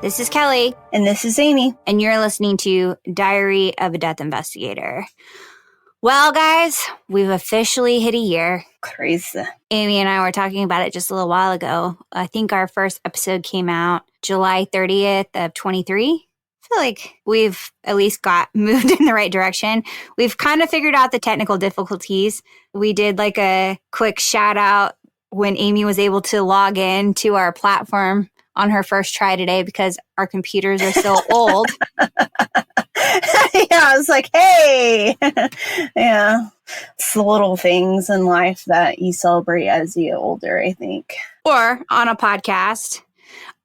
This is Kelly. And this is Amy. And you're listening to Diary of a Death Investigator. Well, guys, we've officially hit a year. Crazy. Amy and I were talking about it just a little while ago. I think our first episode came out July 30th of 23. I feel like we've at least got moved in the right direction. We've kind of figured out the technical difficulties. We did like a quick shout out when Amy was able to log in to our platform on her first try today because our computers are so old. Yeah, I was like, hey. Yeah. It's the little things in life that you celebrate as you get older, I think. Or on a podcast.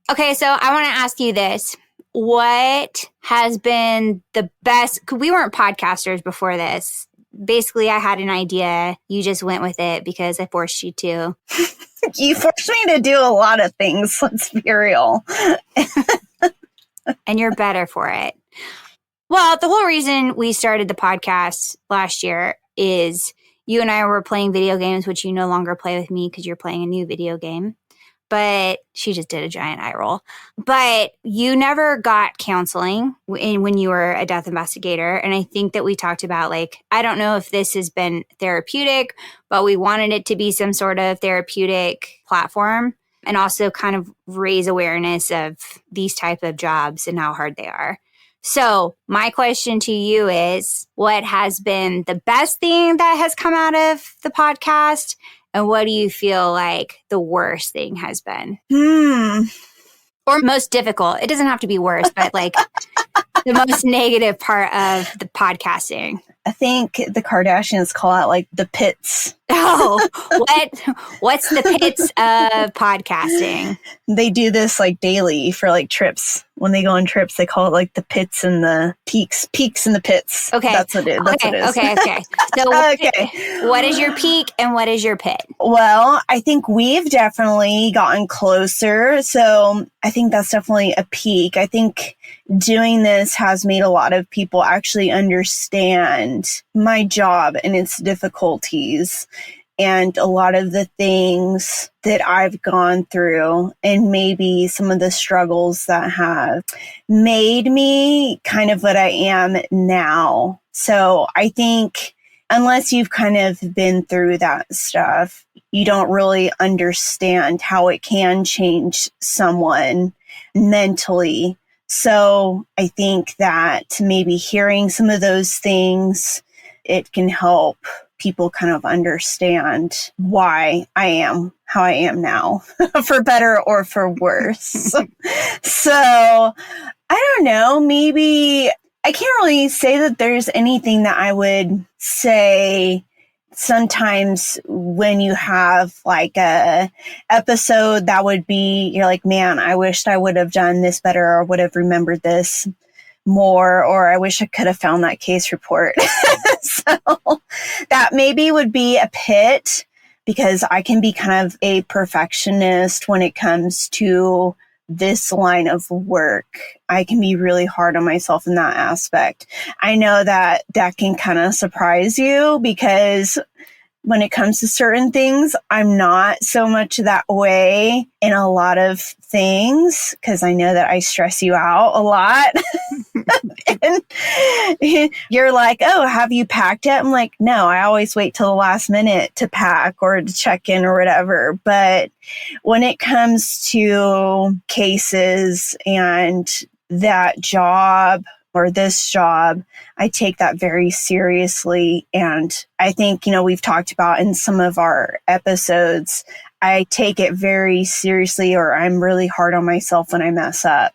Okay, so I want to ask you this. What has been the best? 'Cause we weren't podcasters before this. Basically, I had an idea. You just went with it because I forced you to. You forced me to do a lot of things, let's be real. And you're better for it. Well, the whole reason we started the podcast last year is you and I were playing video games, which you no longer play with me because you're playing a new video game. But she just did a giant eye roll. But you never got counseling when you were a death investigator. And I think that we talked about, like, I don't know if this has been therapeutic, but we wanted it to be some sort of therapeutic platform and also kind of raise awareness of these type of jobs and how hard they are. So my question to you is, what has been the best thing that has come out of the podcast? And what do you feel like the worst thing has been? Or most difficult? It doesn't have to be worse, but like the most negative part of the podcasting. I think the Kardashians call it like the pits. Oh, what's the pits of podcasting? They do this like daily for like trips. When they go on trips, they call it like the pits and the peaks and the pits. Okay. That's what it is. Okay. So what is your peak and what is your pit? Well, I think we've definitely gotten closer. So I think that's definitely a peak. I think doing this has made a lot of people actually understand my job and its difficulties and a lot of the things that I've gone through and maybe some of the struggles that have made me kind of what I am now. So I think unless you've kind of been through that stuff, you don't really understand how it can change someone mentally. So I think that maybe hearing some of those things, it can help people kind of understand why I am how I am now, for better or for worse. So I don't know, maybe I can't really say that there's anything that I would say. Sometimes when you have like a episode that would be, you're like, man, I wished I would have done this better or would have remembered this more, or I wish I could have found that case report. So that maybe would be a pit because I can be kind of a perfectionist when it comes to this line of work. I can be really hard on myself in that aspect. I know that that can kind of surprise you because when it comes to certain things, I'm not so much that way in a lot of things because I know that I stress you out a lot. And you're like, oh, have you packed it? I'm like, no, I always wait till the last minute to pack or to check in or whatever. But when it comes to cases and that job or this job, I take that very seriously. And I think, we've talked about in some of our episodes, I take it very seriously, or I'm really hard on myself when I mess up.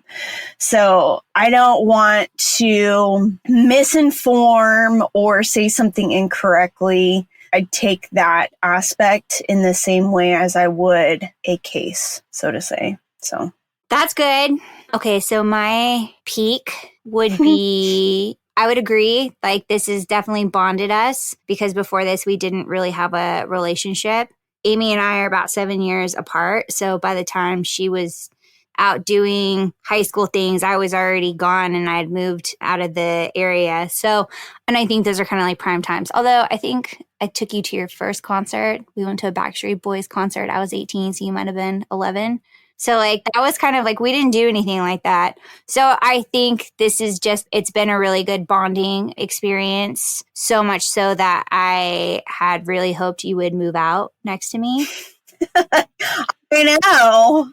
So I don't want to misinform or say something incorrectly. I take that aspect in the same way as I would a case, so to say. So that's good. Okay, so my peak would be, I would agree, like this has definitely bonded us because before this we didn't really have a relationship. Amy and I are about 7 years apart. So by the time she was out doing high school things, I was already gone and I had moved out of the area. So, and I think those are kind of like prime times. Although I think I took you to your first concert. We went to a Backstreet Boys concert. I was 18, so you might have been 11. So like that was kind of like we didn't do anything like that. So I think this is just it's been a really good bonding experience, so much so that I had really hoped you would move out next to me. I know.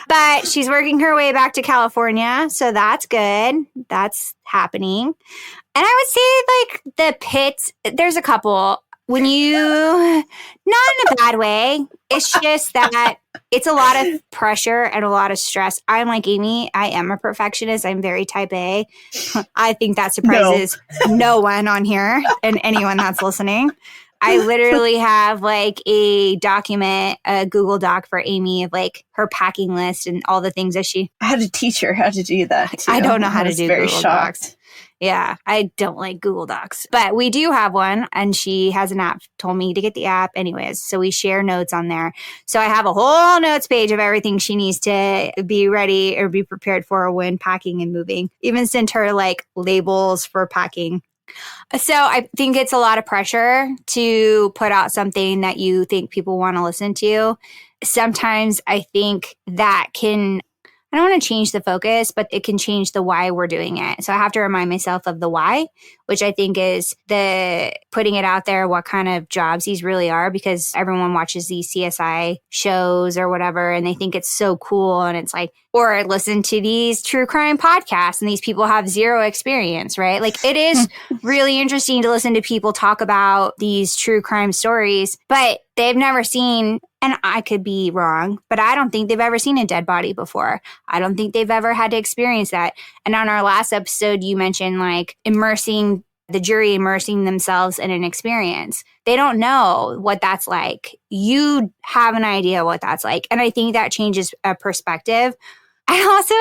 But she's working her way back to California, so that's good. That's happening. And I would say like the pits, there's a couple. When you, not in a bad way, it's just that it's a lot of pressure and a lot of stress. I'm like Amy, I am a perfectionist. I'm very type A. I think that surprises no one on here and anyone that's listening. I literally have like a document, a Google Doc for Amy of like her packing list and all the things that I had to teach her how to do that too. I don't know how to do very Google shocked. Docs. Yeah, I don't like Google Docs, but we do have one and she has an app, told me to get the app anyways. So we share notes on there. So I have a whole notes page of everything she needs to be ready or be prepared for when packing and moving. Even sent her like labels for packing. So I think it's a lot of pressure to put out something that you think people want to listen to. Sometimes I think that can, I don't want to change the focus, but it can change the why we're doing it. So I have to remind myself of the why, which I think is the putting it out there, what kind of jobs these really are, because everyone watches these CSI shows or whatever, and they think it's so cool. And it's like, or listen to these true crime podcasts and these people have zero experience, right? Like it is really interesting to listen to people talk about these true crime stories, but they've never seen, and I could be wrong, but I don't think they've ever seen a dead body before. I don't think they've ever had to experience that. And on our last episode, you mentioned like immersing the jury, immersing themselves in an experience. They don't know what that's like. You have an idea what that's like. And I think that changes a perspective. And also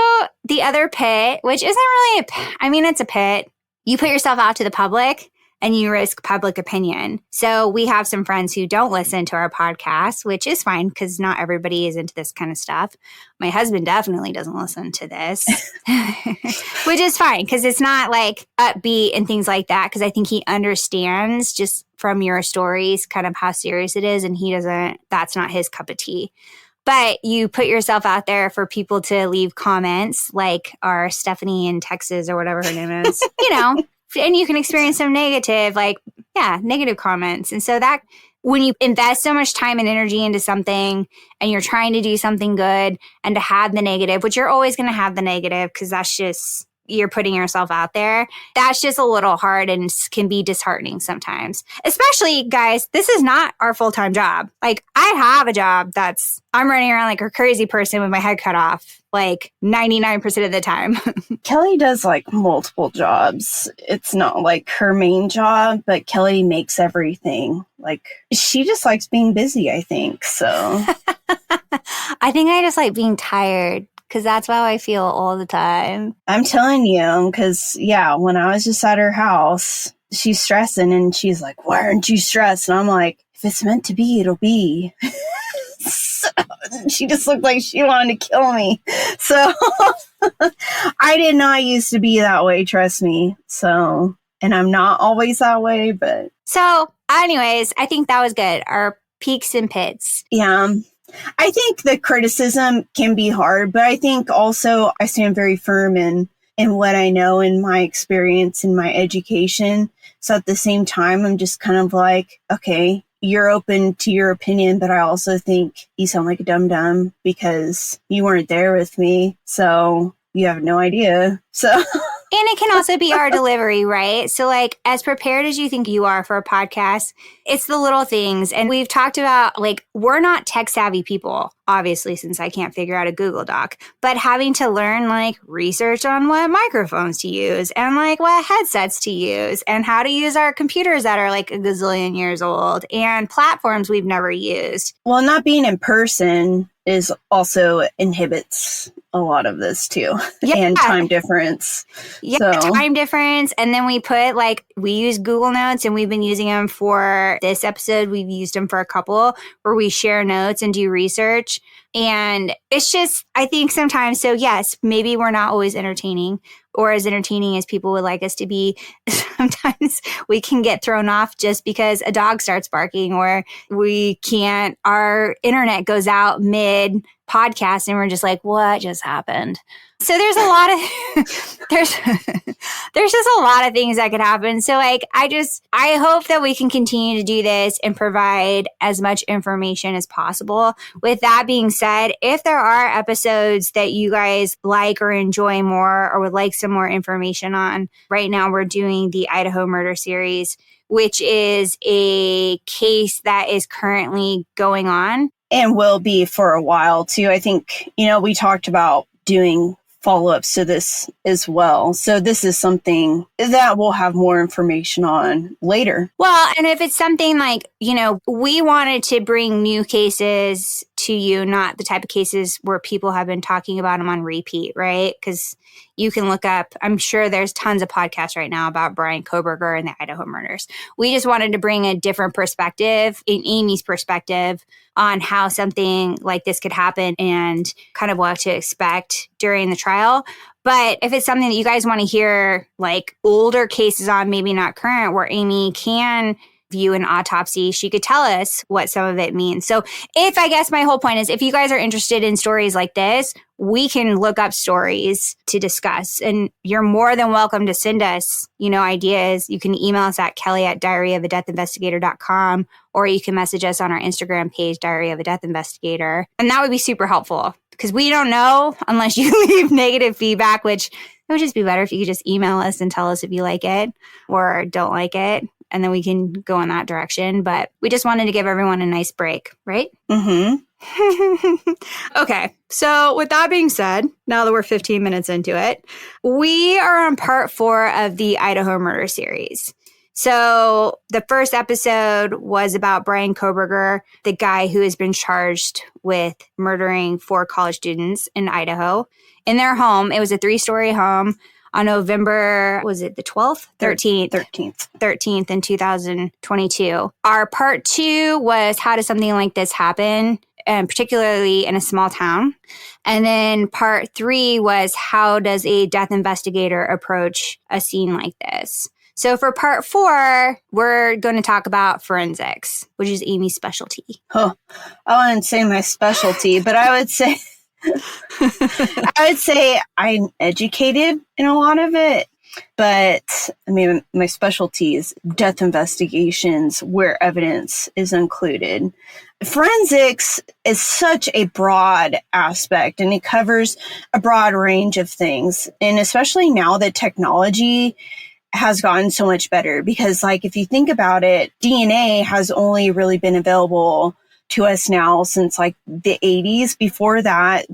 the other pit, which isn't really a pit. I mean, it's a pit. You put yourself out to the public and you risk public opinion. So we have some friends who don't listen to our podcast, which is fine because not everybody is into this kind of stuff. My husband definitely doesn't listen to this, which is fine because it's not like upbeat and things like that. Because I think he understands just from your stories kind of how serious it is. And he doesn't, that's not his cup of tea. But you put yourself out there for people to leave comments like our Stephanie in Texas or whatever her name is, you know, and you can experience some negative, like, yeah, negative comments. And so that when you invest so much time and energy into something and you're trying to do something good and to have the negative, which you're always going to have the negative because that's just, you're putting yourself out there. That's just a little hard and can be disheartening sometimes. Especially, guys, this is not our full-time job. Like, I have a job that's, I'm running around like a crazy person with my head cut off, like 99% of the time. Kelly does like multiple jobs. It's not like her main job, but Kelly makes everything. Like, she just likes being busy, I think. So I think I just like being tired. Because that's how I feel all the time. I'm telling you, because, yeah, when I was just at her house, she's stressing and she's like, why aren't you stressed? And I'm like, if it's meant to be, it'll be. So, she just looked like she wanted to kill me. So I did not used to be that way, trust me. So, and I'm not always that way, but. So, anyways, I think that was good. Our peaks and pits. Yeah. I think the criticism can be hard, but I think also I stand very firm in what I know in my experience in my education. So at the same time, I'm just kind of like, okay, you're open to your opinion, but I also think you sound like a dum-dum because you weren't there with me. So you have no idea. So. And it can also be our delivery, right? So like as prepared as you think you are for a podcast, it's the little things. And we've talked about like, we're not tech savvy people, obviously, since I can't figure out a Google Doc, but having to learn like research on what microphones to use and like what headsets to use and how to use our computers that are like a gazillion years old and platforms we've never used. Well, not being in person is also inhibits a lot of this too. Yeah. And time difference. Yeah, so. Time difference. And then we put like, we use Google Notes and we've been using them for this episode. We've used them for a couple where we share notes and do research. And it's just, I think sometimes, so yes, maybe we're not always entertaining or as entertaining as people would like us to be. Sometimes we can get thrown off just because a dog starts barking or our internet goes out mid podcast and we're just like, what just happened? So there's a lot of, there's just a lot of things that could happen. So like, I hope that we can continue to do this and provide as much information as possible. With that being said, if there are episodes that you guys like or enjoy more or would like some more information on, right now we're doing the Idaho murder series, which is a case that is currently going on. And will be for a while too. I think, we talked about doing follow-ups to this as well. So this is something that we'll have more information on later. Well, and if it's something like, we wanted to bring new cases to you, not the type of cases where people have been talking about them on repeat, right? Because you can look up, I'm sure there's tons of podcasts right now about Bryan Kohberger and the Idaho murders. We just wanted to bring a different perspective, in Amy's perspective, on how something like this could happen and kind of what to expect during the trial. But if it's something that you guys want to hear, like older cases on, maybe not current, where Amy can view an autopsy, she could tell us what some of it means. So I guess my whole point is, if you guys are interested in stories like this, we can look up stories to discuss. And you're more than welcome to send us, ideas. You can email us at kelly@diaryofadeathinvestigator.com, or you can message us on our Instagram page, Diary of a Death Investigator. And that would be super helpful because we don't know unless you leave negative feedback, which it would just be better if you could just email us and tell us if you like it or don't like it. And then we can go in that direction. But we just wanted to give everyone a nice break, right? Mm-hmm. Okay. So with that being said, now that we're 15 minutes into it, we are on part 4 of the Idaho murder series. So the first episode was about Bryan Kohberger, the guy who has been charged with murdering 4 college students in Idaho in their home. It was a 3-story home. On November, was it the 12th? 13th in 2022. Our part 2 was, how does something like this happen, and particularly in a small town? And then part 3 was, how does a death investigator approach a scene like this? So for part 4, we're going to talk about forensics, which is Amy's specialty. Oh, I wouldn't say my specialty, but I would say... I'm educated in a lot of it, but my specialty is death investigations where evidence is included. Forensics is such a broad aspect and it covers a broad range of things. And especially now that technology has gotten so much better, because if you think about it, DNA has only really been available to us now since the 80s. Before that,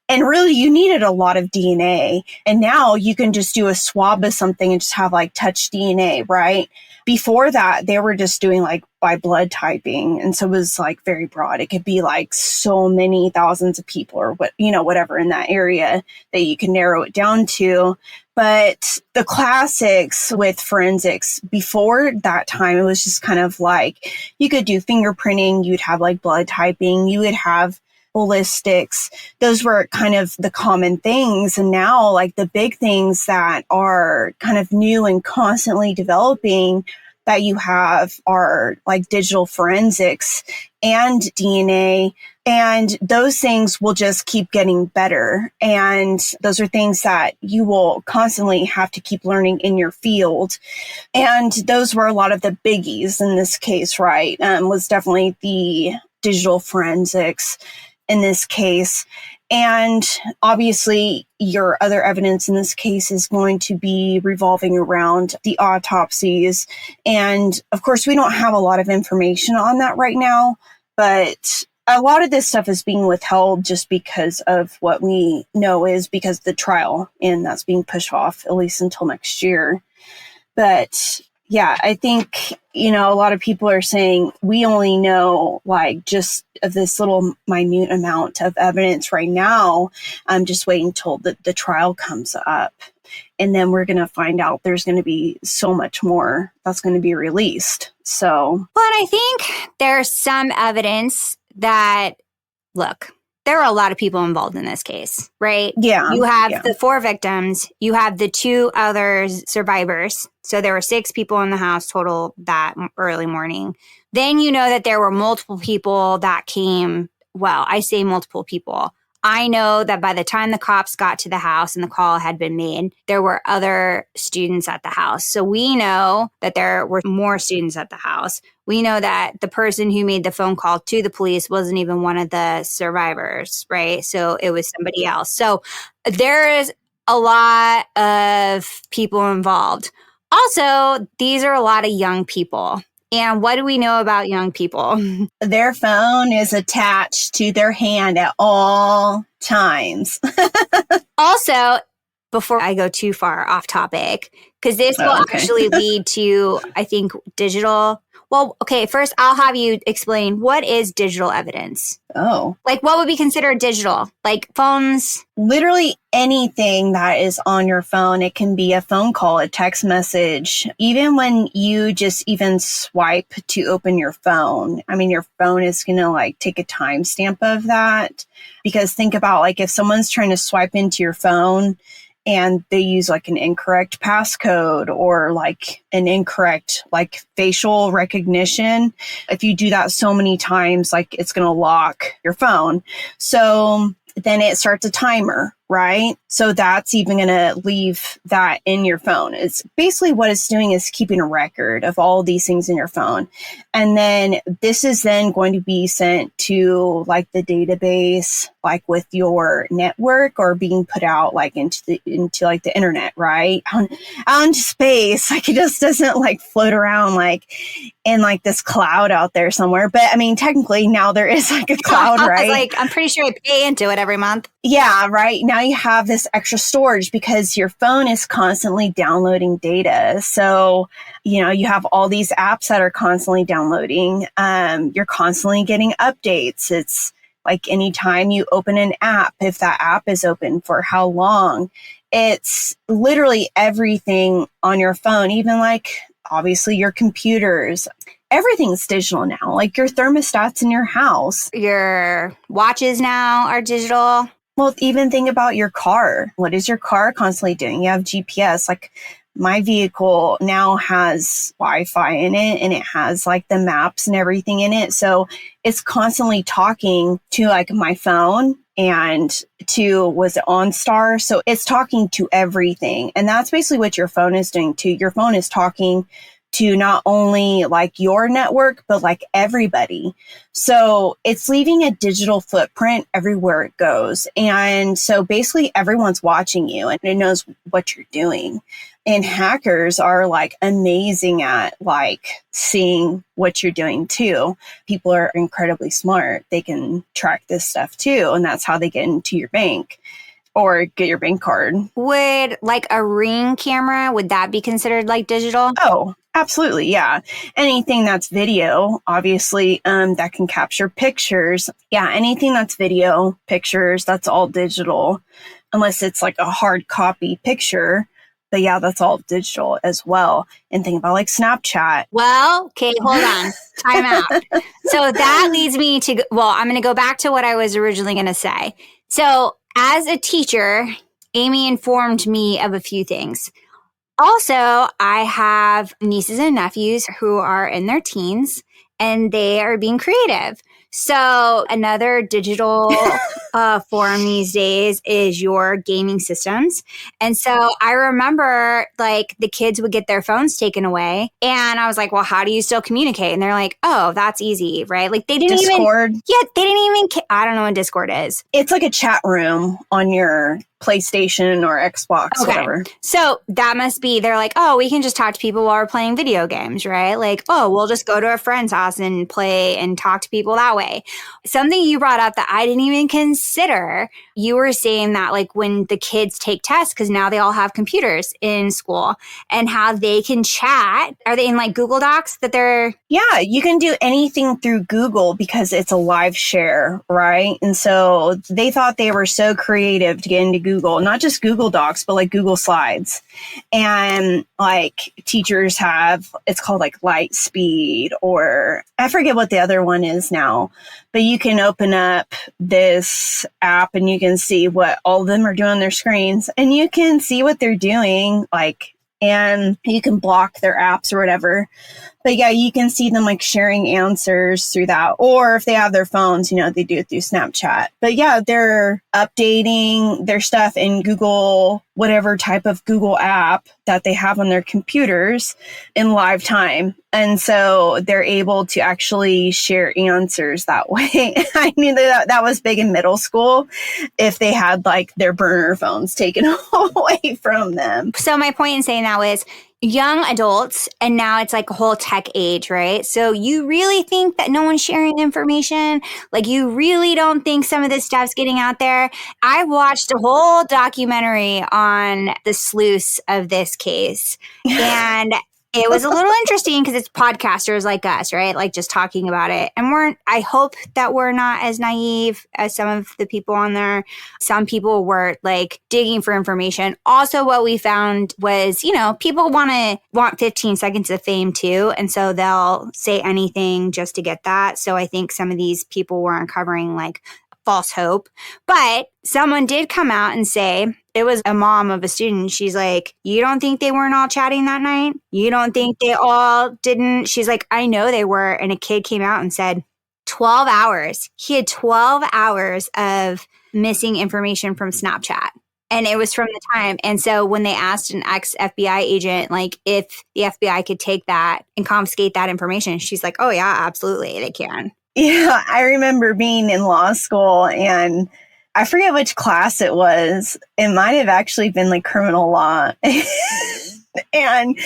really you needed a lot of DNA. And now you can just do a swab of something and just have touch DNA, right? Before that, they were just doing by blood typing. And so it was very broad. It could be so many thousands of people or whatever in that area that you can narrow it down to. But the classics with forensics, before that time, it was just kind of you could do fingerprinting, you'd have blood typing, you would have ballistics. Those were kind of the common things. And now the big things that are kind of new and constantly developing that you have are digital forensics and DNA. And those things will just keep getting better. And those are things that you will constantly have to keep learning in your field. And those were a lot of the biggies in this case, right? Was definitely the digital forensics in this case. And obviously, your other evidence in this case is going to be revolving around the autopsies. And of course, we don't have a lot of information on that right now, but a lot of this stuff is being withheld just because of what we know is because of the trial, and that's being pushed off at least until next year. But yeah, I think, a lot of people are saying we only know just of this little minute amount of evidence right now. I'm just waiting till the trial comes up. And then we're going to find out there's going to be so much more that's going to be released. So, well, and I think there's some evidence that, look, there are a lot of people involved in this case, right? Yeah. You have the 4 victims. You have the 2 other survivors. So there were 6 people in the house total that early morning. Then you know that there were multiple people that came. Well, I say multiple people. I know that by the time the cops got to the house and the call had been made, there were other students at the house. So we know that there were more students at the house. We know that the person who made the phone call to the police wasn't even one of the survivors, right? So it was somebody else. So there is a lot of people involved. Also, these are a lot of young people. And what do we know about young people? Their phone is attached to their hand at all times. Also, before I go too far off topic, because this will actually lead to, I think, digital. Well, okay, first I'll have you explain what is digital evidence. Oh. Like what would be considered digital? Like phones? Literally anything that is on your phone. It can be a phone call, a text message, even when you just even swipe to open your phone. I mean, your phone is going to like take a timestamp of that, because think about like if someone's trying to swipe into your phone and they use like an incorrect passcode or like an incorrect like facial recognition. If you do that so many times, like it's going to lock your phone. So then it starts a timer, right? So that's even going to leave that in your phone. It's basically what it's doing is keeping a record of all these things in your phone. And then this is then going to be sent to like the database, like with your network, or being put out like into like the internet, right? Out into space. Like it just doesn't like float around like in like this cloud out there somewhere. But I mean, technically now there is like a cloud, right? Like I'm pretty sure I pay into it every month. Yeah, right. Now you have this extra storage because your phone is constantly downloading data. So, you know, you have all these apps that are constantly downloading. You're constantly getting updates. It's like anytime you open an app, if that app is open, for how long. It's literally everything on your phone, even like obviously your computers. Everything's digital now, like your thermostats in your house. Your watches now are digital. Well, even think about your car. What is your car constantly doing? You have GPS. Like my vehicle now has Wi-Fi in it, and it has like the maps and everything in it. So it's constantly talking to like my phone and to, was it OnStar? So it's talking to everything. And that's basically what your phone is doing too. Your phone is talking to not only like your network, but like everybody. So it's leaving a digital footprint everywhere it goes. And so basically everyone's watching you and it knows what you're doing. And hackers are like amazing at like seeing what you're doing too. People are incredibly smart. They can track this stuff too. And that's how they get into your bank or get your bank card. Would like a Ring camera, would that be considered like digital? Oh, absolutely. Yeah. Anything that's video, obviously, that can capture pictures. Yeah. Anything that's video, pictures, that's all digital, unless it's like a hard copy picture. But yeah, that's all digital as well. And think about like Snapchat. Well, okay, hold on. Time out. So that leads me to, well, I'm going to go back to what I was originally going to say. So as a teacher, Amy informed me of a few things. Also, I have nieces and nephews who are in their teens and they are being creative. So another digital form these days is your gaming systems. And so I remember like the kids would get their phones taken away and I was like, well, how do you still communicate? And they're like, oh, that's easy, right? Like they didn't Discord. they didn't even, I don't know what Discord is. It's like a chat room on your PlayStation or Xbox, whatever. So that must be, they're like, oh, we can just talk to people while we're playing video games, right? Like, oh, we'll just go to a friend's house and play and talk to people that way. Something you brought up that I didn't even consider, you were saying that like when the kids take tests, because now they all have computers in school, and how they can chat. Are they in like Google Docs that they're... Yeah, you can do anything through Google because it's a live share, right? And so they thought they were so creative to get into Google, not just Google Docs, but like Google Slides. And like teachers have, it's called like Lightspeed, or I forget what the other one is now, but you can open up this app and you can see what all of them are doing on their screens, and you can see what they're doing, like, and you can block their apps or whatever. But yeah, you can see them like sharing answers through that. Or if they have their phones, you know, they do it through Snapchat. But yeah, they're updating their stuff in Google, whatever type of Google app that they have on their computers in live time. And so they're able to actually share answers that way. I mean, that was big in middle school if they had like their burner phones taken away from them. So my point in saying that was young adults, and now it's like a whole tech age, right? So you really think that no one's sharing information? Like, you really don't think some of this stuff's getting out there? I watched a whole documentary on the sleuths of this case, and it was a little interesting because it's podcasters like us, right? Like just talking about it. And I hope that we're not as naive as some of the people on there. Some people were like digging for information. Also, what we found was, you know, people want 15 seconds of fame too. And so they'll say anything just to get that. So I think some of these people were uncovering like false hope. But someone did come out and say, it was a mom of a student. She's like, you don't think they weren't all chatting that night? You don't think they all didn't? She's like, I know they were. And a kid came out and said 12 hours. He had 12 hours of missing information from Snapchat. And it was from the time. And so when they asked an ex-FBI agent, like, if the FBI could take that and confiscate that information, she's like, oh, yeah, absolutely, they can. Yeah, I remember being in law school, and I forget which class it was. It might have actually been like criminal law. And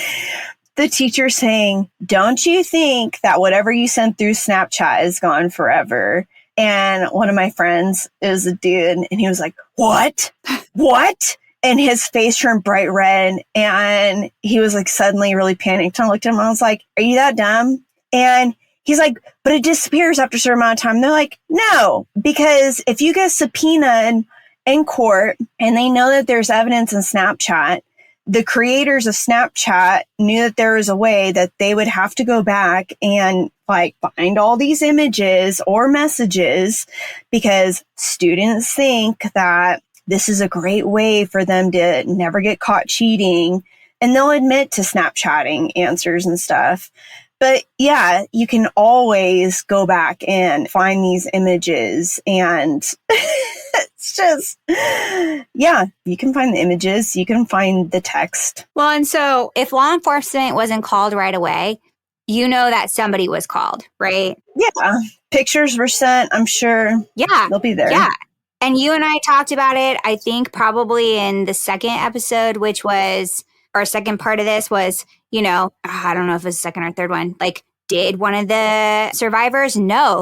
the teacher saying, don't you think that whatever you sent through Snapchat is gone forever? And one of my friends is a dude, and he was like, what? What? And his face turned bright red, and he was like suddenly really panicked. And I looked at him and I was like, are you that dumb? And he's like, but it disappears after a certain amount of time. And they're like, no, because if you get subpoenaed in court and they know that there's evidence in Snapchat, the creators of Snapchat knew that there was a way that they would have to go back and like find all these images or messages, because students think that this is a great way for them to never get caught cheating. And they'll admit to Snapchatting answers and stuff. But yeah, you can always go back and find these images, and it's just, yeah, you can find the images, you can find the text. Well, and so if law enforcement wasn't called right away, you know that somebody was called, right? Yeah, pictures were sent, I'm sure. Yeah. They'll be there. Yeah. And you and I talked about it, I think probably in the second episode, which was, or second part of this was, you know, I don't know if it was the second or third one, like, did one of the survivors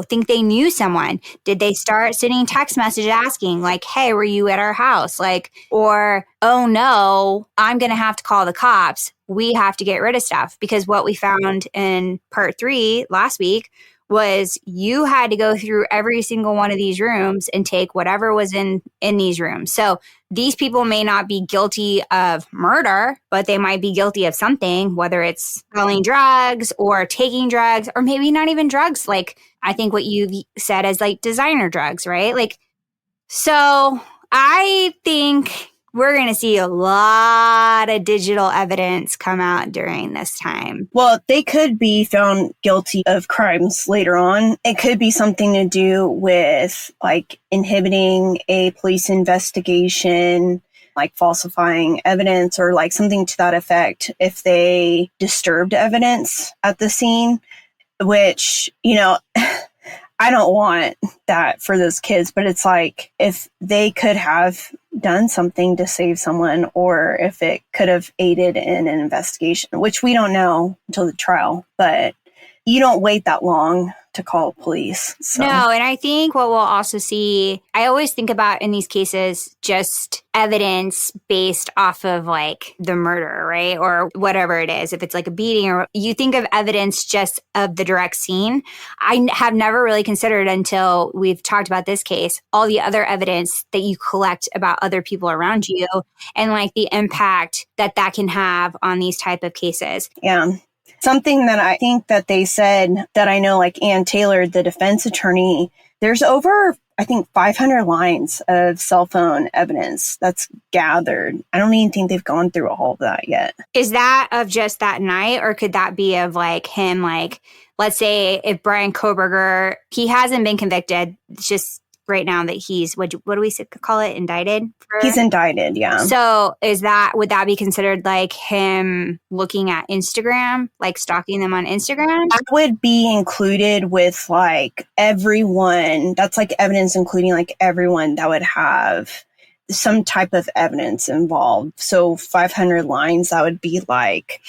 think they knew someone? Did they start sending text messages asking like, hey, were you at our house? Like, or, oh no, I'm going to have to call the cops. We have to get rid of stuff. Because what we found in part 3 last week was you had to go through every single one of these rooms and take whatever was in these rooms. So these people may not be guilty of murder, but they might be guilty of something, whether it's selling drugs or taking drugs, or maybe not even drugs. Like, I think what you said is like designer drugs, right? Like, so I think we're going to see a lot of digital evidence come out during this time. Well, they could be found guilty of crimes later on. It could be something to do with like inhibiting a police investigation, like falsifying evidence, or like something to that effect if they disturbed evidence at the scene, which, you know, I don't want that for those kids, but it's like if they could have done something to save someone, or if it could have aided in an investigation, which we don't know until the trial, but you don't wait that long to call police. So. No, and I think what we'll also see, I always think about in these cases just evidence based off of like the murder, right? Or whatever it is. If it's like a beating or you think of evidence just of the direct scene. I have never really considered until we've talked about this case, all the other evidence that you collect about other people around you and like the impact that that can have on these type of cases. Yeah. Something that I think that they said that I know, like Ann Taylor, the defense attorney, there's over, I think, 500 lines of cell phone evidence that's gathered. I don't even think they've gone through all of that yet. Is that of just that night, or could that be of like him, like, let's say if Brian Koberger, he hasn't been convicted, it's just right now that he's, what do we call it, indicted? He's indicted, yeah. So would that be considered like him looking at Instagram, like stalking them on Instagram? That would be included with like everyone. That's like evidence including like everyone that would have some type of evidence involved. So 500 lines, that would be like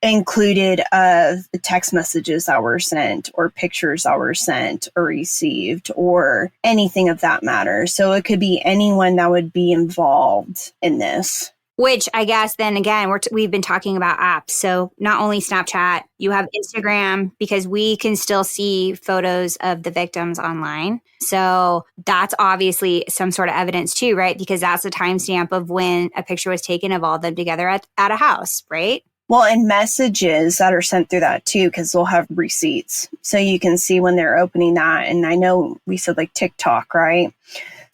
included of the text messages that were sent or pictures that were sent or received or anything of that matter. So it could be anyone that would be involved in this. Which I guess then again, we've been talking about apps. So not only Snapchat, you have Instagram, because we can still see photos of the victims online. So that's obviously some sort of evidence too, right? Because that's a timestamp of when a picture was taken of all of them together at a house, right? Well, and messages that are sent through that too, because they'll have receipts. So you can see when they're opening that. And I know we said like TikTok, right?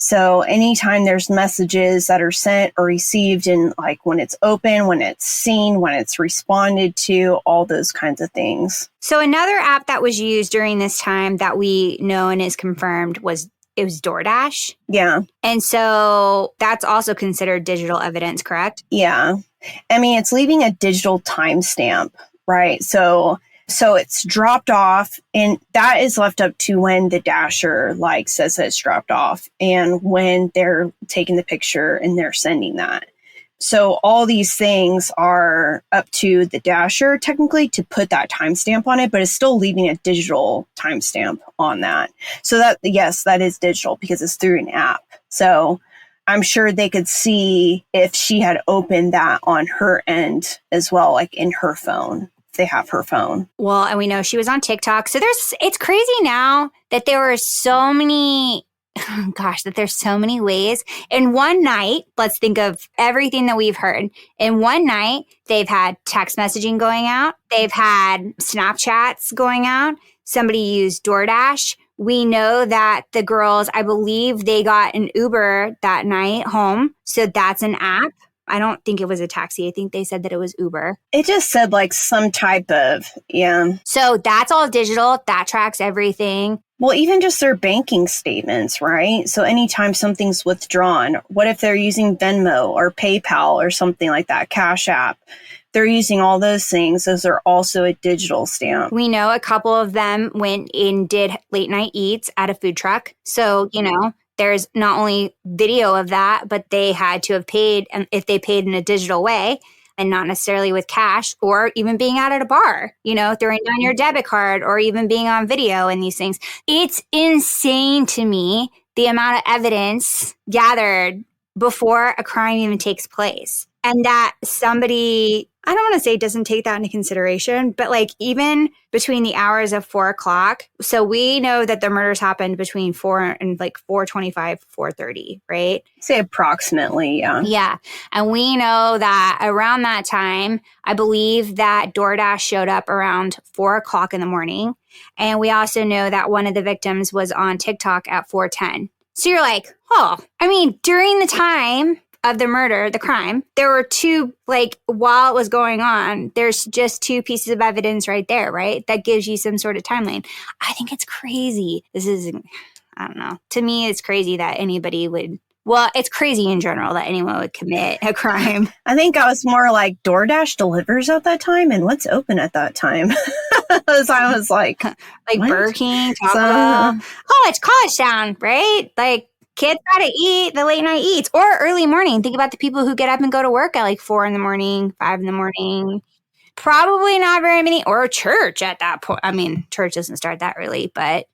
So anytime there's messages that are sent or received, and like when it's open, when it's seen, when it's responded to, all those kinds of things. So another app that was used during this time that we know and is confirmed was DoorDash. Yeah. And so that's also considered digital evidence, correct? Yeah. I mean, it's leaving a digital timestamp, right? So it's dropped off, and that is left up to when the dasher like says that it's dropped off and when they're taking the picture and they're sending that. So all these things are up to the dasher technically to put that timestamp on it, but it's still leaving a digital timestamp on that. So that, yes, that is digital because it's through an app. So I'm sure they could see if she had opened that on her end as well, like in her phone. They have her phone. Well, and we know she was on TikTok. So it's crazy now that there were so many, that there's so many ways. In one night, let's think of everything that we've heard. In one night, they've had text messaging going out. They've had Snapchats going out. Somebody used DoorDash. We know that the girls, I believe they got an Uber that night home. So that's an app. I don't think it was a taxi. I think they said that it was Uber. It just said like some type of, yeah. So that's all digital. That tracks everything. Well, even just their banking statements, right? So anytime something's withdrawn, what if they're using Venmo or PayPal or something like that, Cash App? They're using all those things. Those are also a digital stamp. We know a couple of them went and did late night eats at a food truck. So, there's not only video of that, but they had to have paid, and if they paid in a digital way and not necessarily with cash, or even being out at a bar, throwing down your debit card, or even being on video and these things. It's insane to me the amount of evidence gathered before a crime even takes place. And that somebody, I don't want to say doesn't take that into consideration, but like even between the hours of 4:00. So we know that the murders happened between 4 and like 4:25, 4:30, right? Say approximately, yeah. Yeah. And we know that around that time, I believe that DoorDash showed up around 4:00 in the morning. And we also know that one of the victims was on TikTok at 4:10. So you're like, during the time of the murder, the crime, there were two, while it was going on, there's just two pieces of evidence right there, right? That gives you some sort of timeline. I think it's crazy. I don't know. To me, it's crazy that anybody would, it's crazy in general that anyone would commit a crime. I think I was more like DoorDash delivers at that time, and what's open at that time? So I was like Burger King, Taco Bell. College town, right? Kids gotta eat the late night eats or early morning. Think about the people who get up and go to work at 4 in the morning, 5 in the morning. probably not very many, or church at that point. I mean, church doesn't start that early, but,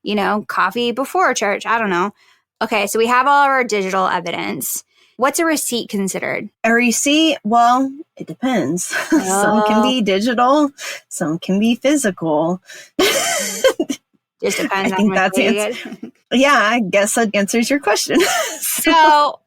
coffee before church. I don't know. Okay, so we have all of our digital evidence. What's a receipt considered? A receipt, well, it depends. Some can be digital, some can be physical. Just depends I think that's yeah, I guess that answers your question. So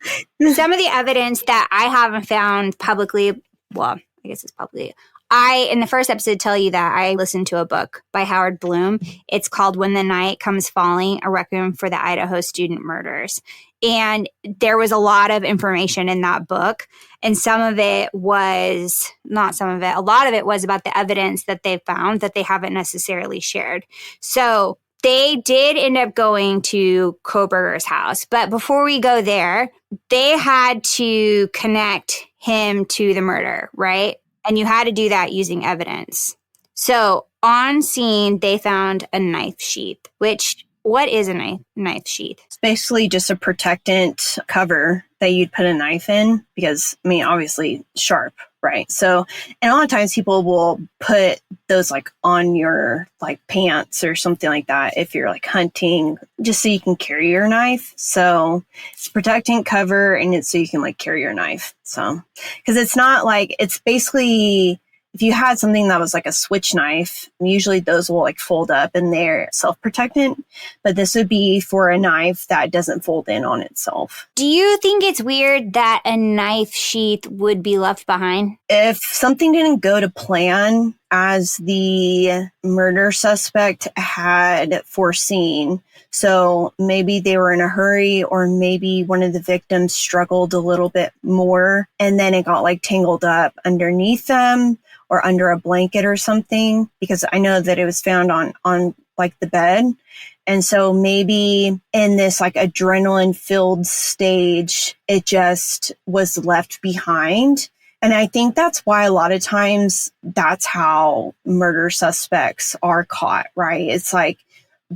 some of the evidence that I haven't found publicly, well, I guess it's publicly. In the first episode, tell you that I listened to a book by Howard Bloom. It's called When the Night Comes Falling, A Requiem for the Idaho Student Murders. And there was a lot of information in that book. And a lot of it was about the evidence that they found that they haven't necessarily shared. So they did end up going to Koberger's house. But before we go there, they had to connect him to the murder, right? And you had to do that using evidence. So on scene, they found a knife sheath, what is a knife sheath? It's basically just a protectant cover that you'd put a knife in because, obviously sharp, right? So, and a lot of times people will put those on your pants or something like that if you're hunting, just so you can carry your knife. So it's a protectant cover and it's so you can carry your knife. So, because it's not it's basically, if you had something that was a switch knife, usually those will fold up and they're self-protectant, but this would be for a knife that doesn't fold in on itself. Do you think it's weird that a knife sheath would be left behind? If something didn't go to plan as the murder suspect had foreseen, so maybe they were in a hurry or maybe one of the victims struggled a little bit more and then it got tangled up underneath them or under a blanket or something, because I know that it was found on the bed. And so maybe in this adrenaline filled stage, it just was left behind. And I think that's why a lot of times that's how murder suspects are caught, right? It's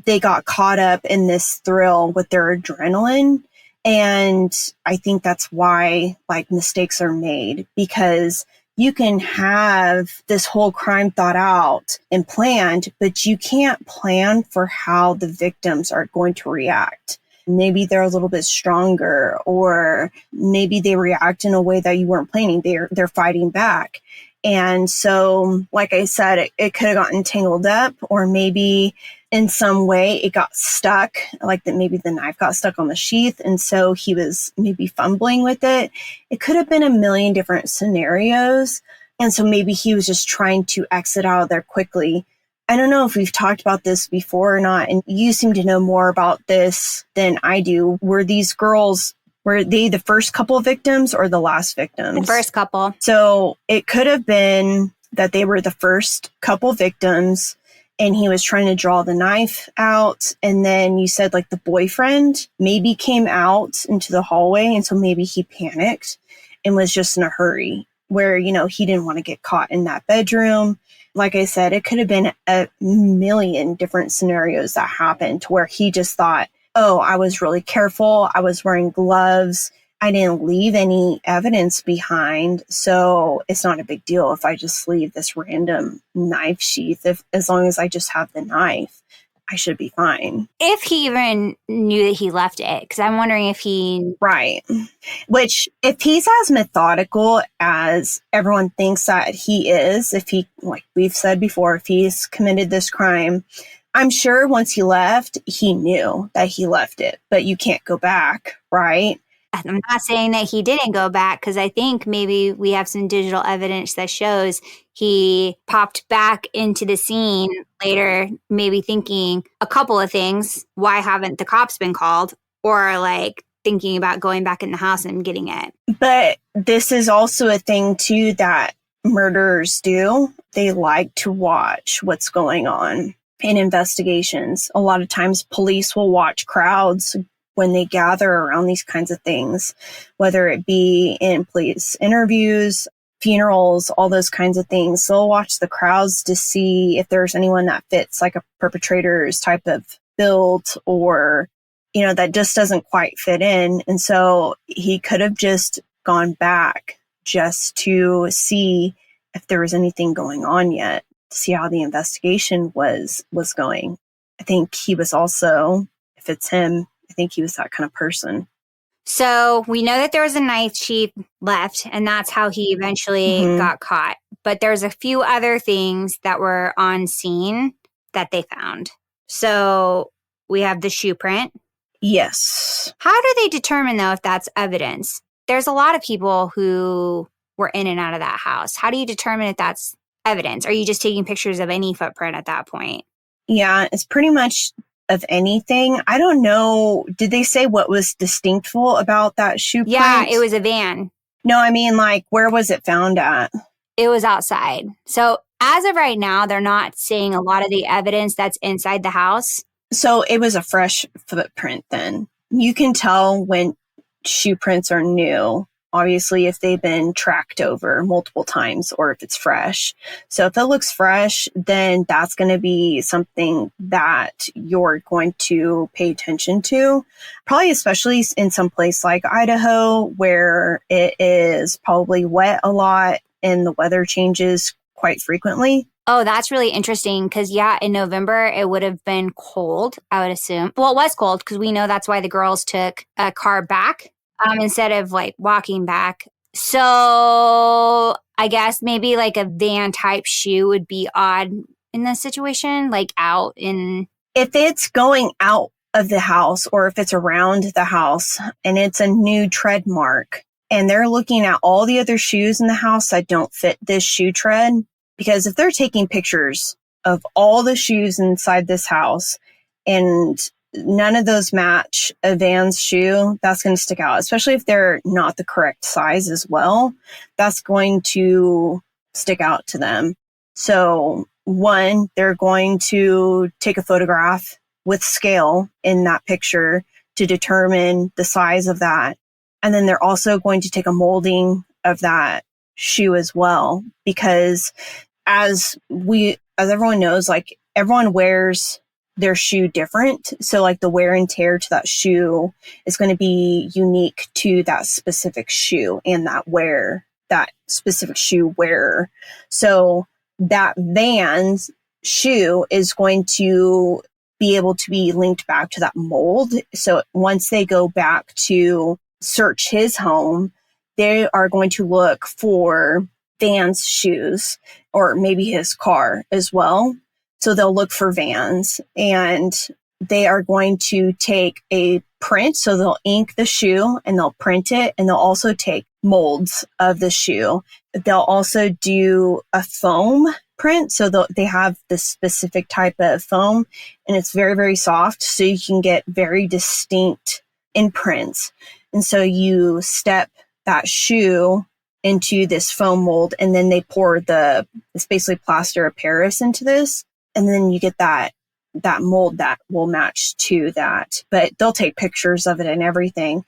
they got caught up in this thrill with their adrenaline. And I think that's why mistakes are made, because you can have this whole crime thought out and planned, but you can't plan for how the victims are going to react. Maybe they're a little bit stronger, or maybe they react in a way that you weren't planning. They're fighting back. And so, like I said, it could have gotten tangled up, or maybe in some way it got stuck, that maybe the knife got stuck on the sheath. And so he was maybe fumbling with it. It could have been a million different scenarios. And so maybe he was just trying to exit out of there quickly. I don't know if we've talked about this before or not, and you seem to know more about this than I do. Were these girls, were they the first couple of victims or the last victims? The first couple. So it could have been that they were the first couple victims and he was trying to draw the knife out. And then you said the boyfriend maybe came out into the hallway. And so maybe he panicked and was just in a hurry where, he didn't want to get caught in that bedroom. Like I said, it could have been a million different scenarios that happened to where he just thought, oh, I was really careful. I was wearing gloves. I didn't leave any evidence behind. So it's not a big deal if I just leave this random knife sheath. As long as I just have the knife, I should be fine. If he even knew that he left it, because I'm wondering if he... Right. Which, if he's as methodical as everyone thinks that he is, if he, like we've said before, if he's committed this crime, I'm sure once he left, he knew that he left it, but you can't go back, right? I'm not saying that he didn't go back, because I think maybe we have some digital evidence that shows he popped back into the scene later, maybe thinking a couple of things. Why haven't the cops been called? Or thinking about going back in the house and getting it. But this is also a thing too that murderers do. They like to watch what's going on in investigations. A lot of times police will watch crowds when they gather around these kinds of things, whether it be in police interviews, funerals, all those kinds of things. They'll watch the crowds to see if there's anyone that fits a perpetrator's type of build, or, that just doesn't quite fit in. And so he could have just gone back just to see if there was anything going on yet, to see how the investigation was going. I think he was also, if it's him, I think he was that kind of person. So we know that there was a night chief left, and that's how he eventually got caught. But there's a few other things that were on scene that they found. So we have the shoe print. Yes. How do they determine, though, if that's evidence? There's a lot of people who were in and out of that house. How do you determine if that's evidence? Are you just taking pictures of any footprint at that point? Yeah, it's pretty much of anything. I don't know. Did they say what was distinctful about that shoe print? Yeah, it was a van. No, I mean, like, where was it found at? It was outside. So as of right now, they're not seeing a lot of the evidence that's inside the house. So it was a fresh footprint then. You can tell when shoe prints are new, obviously, if they've been tracked over multiple times or if it's fresh. So if it looks fresh, then that's going to be something that you're going to pay attention to. Probably especially in some place like Idaho, where it is probably wet a lot and the weather changes quite frequently. Oh, that's really interesting because, yeah, in November, it would have been cold, I would assume. Well, it was cold because we know that's why the girls took a car back instead of like walking back. So I guess maybe like a van type shoe would be odd in this situation, like out in. If it's going out of the house or if it's around the house and it's a new tread mark and they're looking at all the other shoes in the house that don't fit this shoe tread, because if they're taking pictures of all the shoes inside this house and none of those match a Vans shoe, that's going to stick out, especially if they're not the correct size as well. That's going to stick out to them. So one, they're going to take a photograph with scale in that picture to determine the size of that. And then they're also going to take a molding of that shoe as well, because as everyone knows, like everyone wears their shoe different. So like the wear and tear to that shoe is going to be unique to that specific shoe and that specific shoe wearer. So that Vans shoe is going to be able to be linked back to that mold. So once they go back to search his home, they are going to look for Vans shoes or maybe his car as well. So they'll look for Vans and they are going to take a print. So they'll ink the shoe and they'll print it, and they'll also take molds of the shoe. They'll also do a foam print. So they have this specific type of foam and it's very, very soft. So you can get very distinct imprints. And so you step that shoe into this foam mold and then they pour it's basically plaster of Paris into this. And then you get that mold that will match to that. But they'll take pictures of it and everything.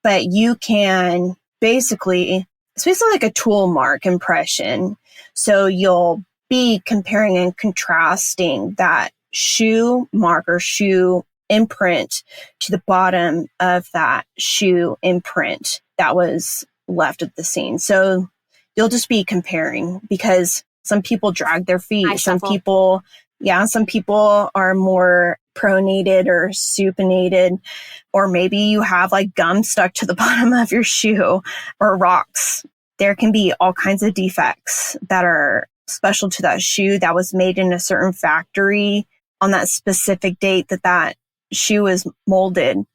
But you can it's basically like a tool mark impression. So you'll be comparing and contrasting that shoe mark or shoe imprint to the bottom of that shoe imprint that was left at the scene. So you'll just be comparing, because some people drag their feet. Some people are more pronated or supinated, or maybe you have like gum stuck to the bottom of your shoe or rocks. There can be all kinds of defects that are special to that shoe that was made in a certain factory on that specific date that shoe is molded.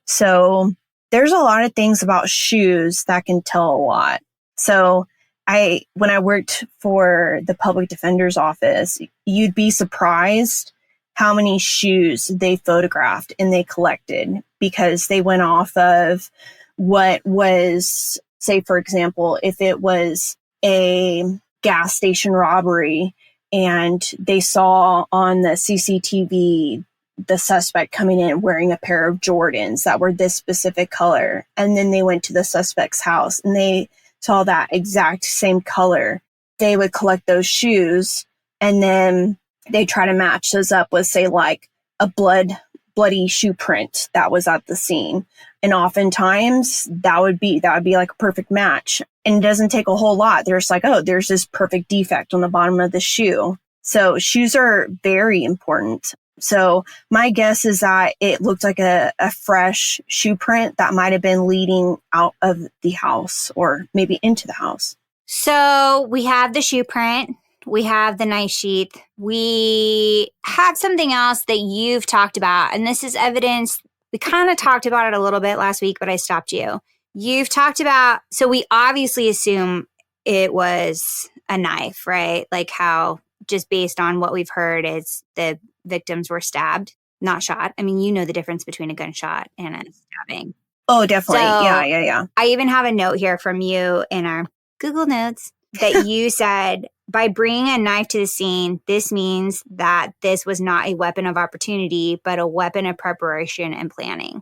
So there's a lot of things about shoes that can tell a lot. So when I worked for the public defender's office, you'd be surprised how many shoes they photographed and they collected, because they went off of what was, say, for example, if it was a gas station robbery and they saw on the CCTV the suspect coming in wearing a pair of Jordans that were this specific color, and then they went to the suspect's house and they saw that exact same color, they would collect those shoes and then they try to match those up with, say, like a bloody shoe print that was at the scene. And oftentimes that would be like a perfect match. And it doesn't take a whole lot. There's like, oh, there's this perfect defect on the bottom of the shoe. So shoes are very important. So my guess is that it looked like a fresh shoe print that might have been leading out of the house or maybe into the house. So we have the shoe print. We have the knife sheath. We have something else that you've talked about, and this is evidence. We kind of talked about it a little bit last week, but I stopped you. You've talked about, so we obviously assume it was a knife, right? Like how just based on what we've heard is the victims were stabbed, not shot. I mean, you know the difference between a gunshot and a stabbing. Oh, definitely. So Yeah. I even have a note here from you in our Google Notes that you said, by bringing a knife to the scene, this means that this was not a weapon of opportunity, but a weapon of preparation and planning.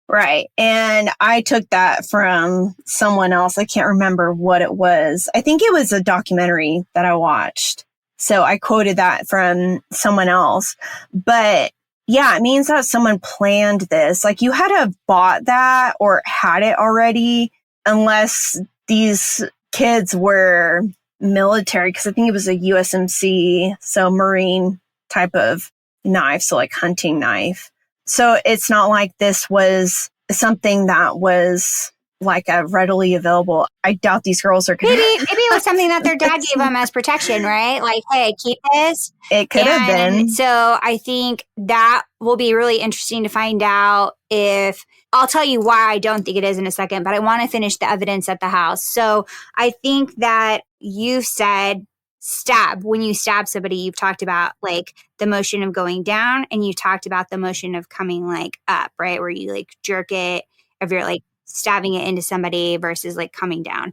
Right. And I took that from someone else. I can't remember what it was. I think it was a documentary that I watched. So I quoted that from someone else. But yeah, it means that someone planned this. Like you had to have bought that or had it already, unless these kids were military, because I think it was a USMC, so Marine type of knife, so like hunting knife. So it's not like this was something that was like a readily available. I doubt these girls are going to. Maybe it was something that their dad gave them as protection, right? Like, hey, keep this. It could have been. So I think that will be really interesting to find out if, I'll tell you why I don't think it is in a second, but I want to finish the evidence at the house. So I think that you said stab. When you stab somebody, you've talked about like the motion of going down, and you talked about the motion of coming like up, right? Where you like jerk it, if you're like stabbing it into somebody versus like coming down.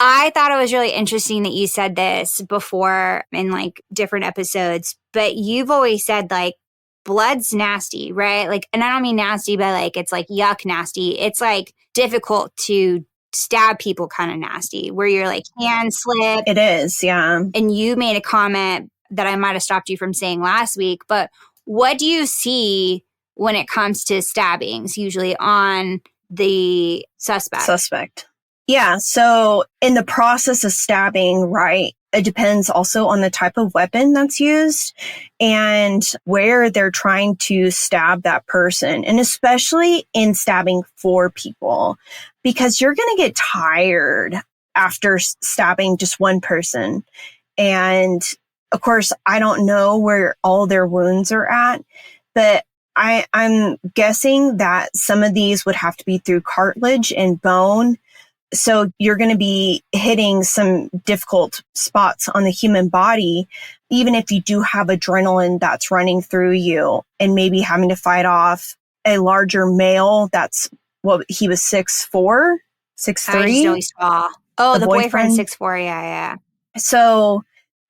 I thought it was really interesting that you said this before in like different episodes, but you've always said like blood's nasty, right? Like, and I don't mean nasty, but like it's like yuck nasty. It's like difficult to stab people, kind of nasty, where you're like hand slip. It is, yeah. And you made a comment that I might have stopped you from saying last week, but what do you see when it comes to stabbings, usually on the suspect? Yeah. So in the process of stabbing, right, it depends also on the type of weapon that's used and where they're trying to stab that person. And especially in stabbing for people, because you're going to get tired after stabbing just one person. And of course, I don't know where all their wounds are at, but I'm guessing that some of these would have to be through cartilage and bone. So you're going to be hitting some difficult spots on the human body, even if you do have adrenaline that's running through you, and maybe having to fight off a larger male that's, well, he was 6'4", 6'3". I just know he's tall. Oh, the boyfriend 6'4", yeah. So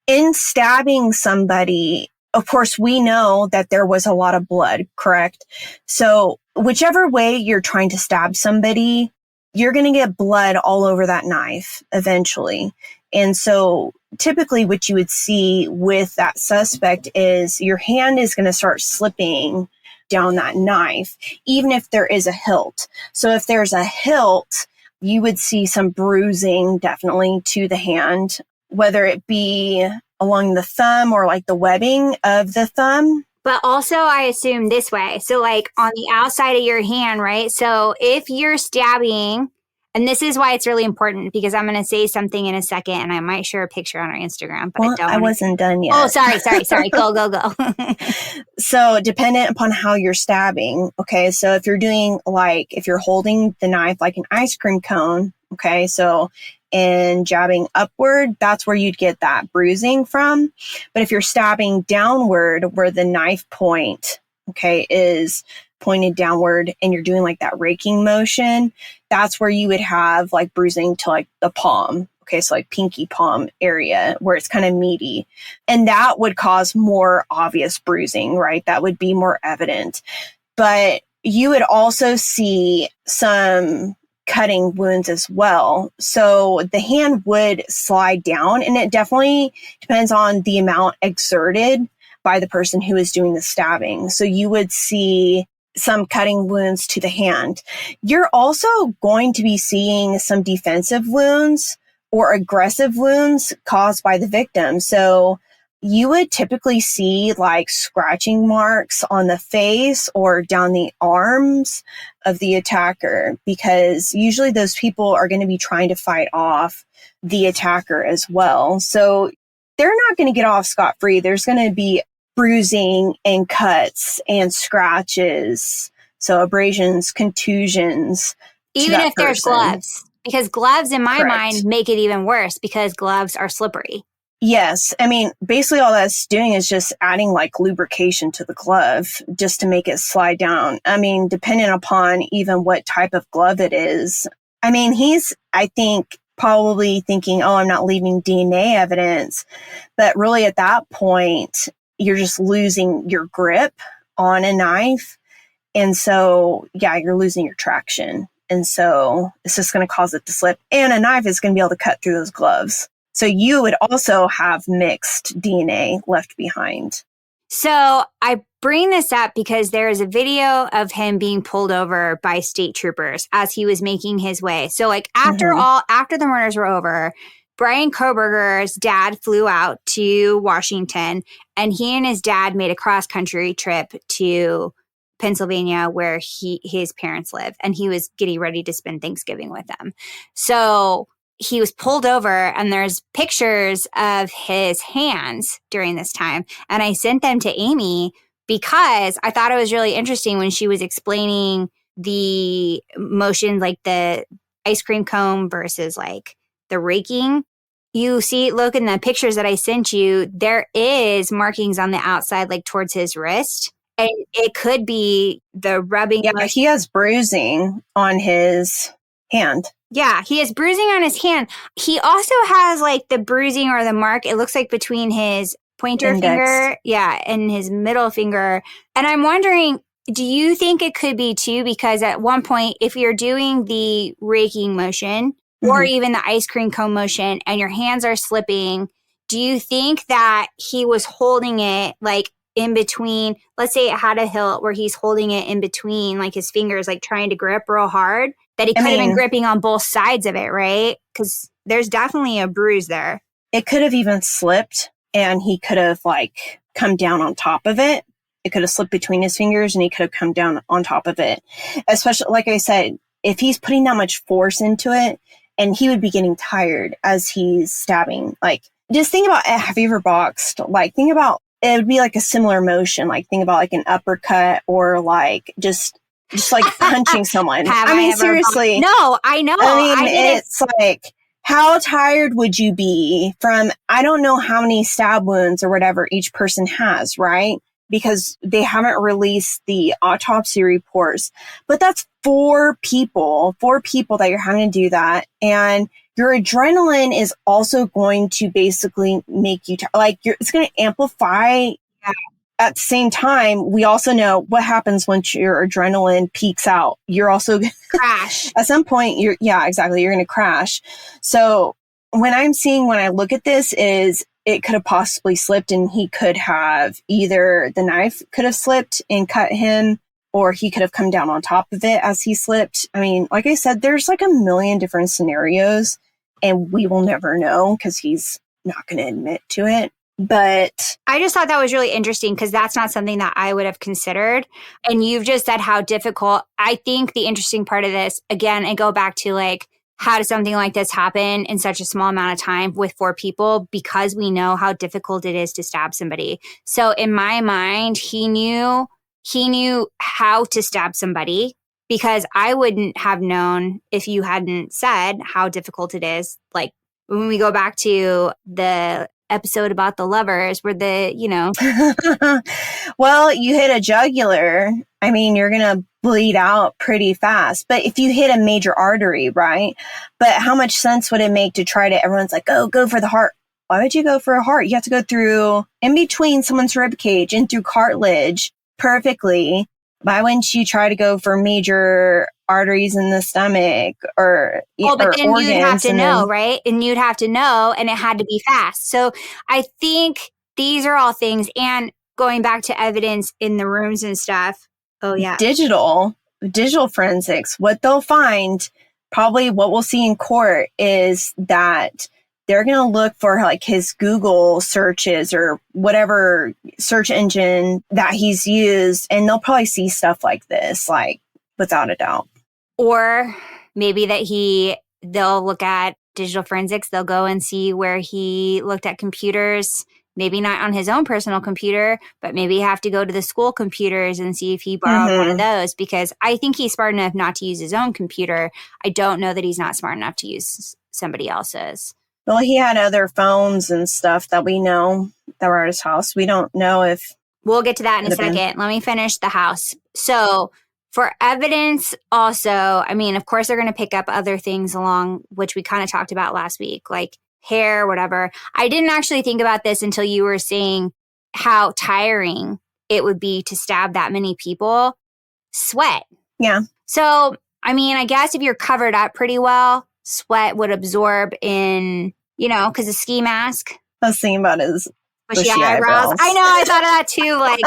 in stabbing somebody, of course, we know that there was a lot of blood, correct? So whichever way you're trying to stab somebody, you're going to get blood all over that knife eventually. And so typically what you would see with that suspect is your hand is going to start slipping down that knife, even if there is a hilt. So if there's a hilt, you would see some bruising definitely to the hand, whether it be along the thumb or like the webbing of the thumb. But also I assume this way. So like on the outside of your hand, right? So if you're stabbing, and this is why it's really important, because I'm going to say something in a second and I might share a picture on our Instagram, but I wasn't done yet. Oh, sorry. Go. So dependent upon how you're stabbing. Okay. So if you're doing like, if you're holding the knife like an ice cream cone, okay. So and jabbing upward, that's where you'd get that bruising from. But if you're stabbing downward where the knife point, okay, is pointed downward and you're doing like that raking motion, that's where you would have like bruising to like the palm. Okay, so like pinky palm area where it's kind of meaty. And that would cause more obvious bruising, right? That would be more evident. But you would also see some cutting wounds as well. So the hand would slide down, and it definitely depends on the amount exerted by the person who is doing the stabbing. So you would see some cutting wounds to the hand. You're also going to be seeing some defensive wounds or aggressive wounds caused by the victim. So you would typically see like scratching marks on the face or down the arms of the attacker, because usually those people are going to be trying to fight off the attacker as well. So they're not going to get off scot-free. There's going to be bruising and cuts and scratches. So abrasions, contusions. Even if there's gloves, because gloves in my mind make it even worse because gloves are slippery. Yes. I mean, basically all that's doing is just adding like lubrication to the glove just to make it slide down. I mean, depending upon even what type of glove it is. I mean, he's, I think, probably thinking, oh, I'm not leaving DNA evidence. But really at that point, you're just losing your grip on a knife. And so, yeah, you're losing your traction. And so it's just going to cause it to slip. And a knife is going to be able to cut through those gloves. So you would also have mixed DNA left behind. So I bring this up because there is a video of him being pulled over by state troopers as he was making his way. So like after the murders were over, Brian Koberger's dad flew out to Washington, and he and his dad made a cross-country trip to Pennsylvania where his parents live, and he was getting ready to spend Thanksgiving with them. So he was pulled over, and there's pictures of his hands during this time. And I sent them to Amy because I thought it was really interesting when she was explaining the motion, like the ice cream cone versus like the raking. You see, look in the pictures that I sent you, there is markings on the outside, like towards his wrist. And it could be the rubbing. Yeah, he has bruising on his hand. Yeah, he has bruising on his hand. He also has like the bruising or the mark, it looks like between his pointer finger, and his middle finger. And I'm wondering, do you think it could be too? Because at one point, if you're doing the raking motion or even the ice cream cone motion and your hands are slipping, do you think that he was holding it like in between? Let's say it had a hilt where he's holding it in between like his fingers, like trying to grip real hard, that he could have been gripping on both sides of it, right? Because there's definitely a bruise there. It could have even slipped and he could have like come down on top of it. It could have slipped between his fingers and he could have come down on top of it. Especially, like I said, if he's putting that much force into it, and he would be getting tired as he's stabbing. Like, just think about, have you ever boxed? Like, think about, it would be like a similar motion. Like, think about like an uppercut or like just like punching someone. I mean, seriously. No, I know. I mean, it's like, how tired would you be from, I don't know how many stab wounds or whatever each person has, right? Because they haven't released the autopsy reports. But that's four people that you're having to do that. And your adrenaline is also going to basically make you, it's going to amplify. At the same time, we also know what happens once your adrenaline peaks out. You're also crash. At some point, you're going to crash. So when I look at this is, it could have possibly slipped and he could have either the knife could have slipped and cut him, or he could have come down on top of it as he slipped. I mean, like I said, there's like a million different scenarios and we will never know because he's not going to admit to it. But I just thought that was really interesting because that's not something that I would have considered. And you've just said how difficult. I think the interesting part of this, again, I go back to like, how does something like this happen in such a small amount of time with four people? Because we know how difficult it is to stab somebody. So in my mind, he knew how to stab somebody, because I wouldn't have known if you hadn't said how difficult it is. Like when we go back to the episode about the lovers where well, you hit a jugular. I mean, you're going to bleed out pretty fast. But if you hit a major artery, right? But how much sense would it make to try to, everyone's like, oh, go for the heart. Why would you go for a heart? You have to go through in between someone's rib cage and through cartilage perfectly. Why wouldn't you try to go for major arteries in the stomach or but then organs? You'd have to know, right? And you'd have to know, and it had to be fast. So I think these are all things. And going back to evidence in the rooms and stuff, Oh, yeah. Digital forensics, what they'll find, probably what we'll see in court, is that they're going to look for like his Google searches or whatever search engine that he's used, and they'll probably see stuff like this, like without a doubt. Or maybe that they'll look at digital forensics. They'll go and see where he looked at computers, maybe not on his own personal computer, but maybe have to go to the school computers and see if he borrowed one of those, because I think he's smart enough not to use his own computer. I don't know that he's not smart enough to use somebody else's. Well, he had other phones and stuff that we know that were at his house. We don't know if... We'll get to that in a second. Let me finish the house. So for evidence also, I mean, of course, they're going to pick up other things along, which we kind of talked about last week, like hair, whatever. I didn't actually think about this until you were saying how tiring it would be to stab that many people. Sweat. Yeah. So, I mean, I guess if you're covered up pretty well, sweat would absorb in, because a ski mask. I was thinking about his bushy eyebrows. I know, I thought of that too, like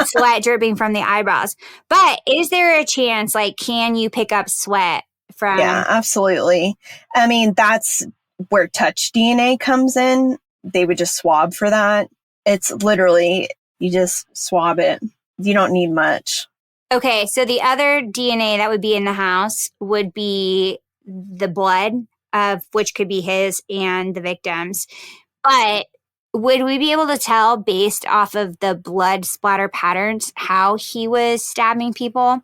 sweat dripping from the eyebrows. But is there a chance, like, can you pick up sweat from... Yeah, absolutely. I mean, that's where touch DNA comes in. They would just swab for that. It's literally, you just swab it. You don't need much. Okay, so the other DNA that would be in the house would be the blood, of which could be his and the victim's. But would we be able to tell based off of the blood splatter patterns how he was stabbing people?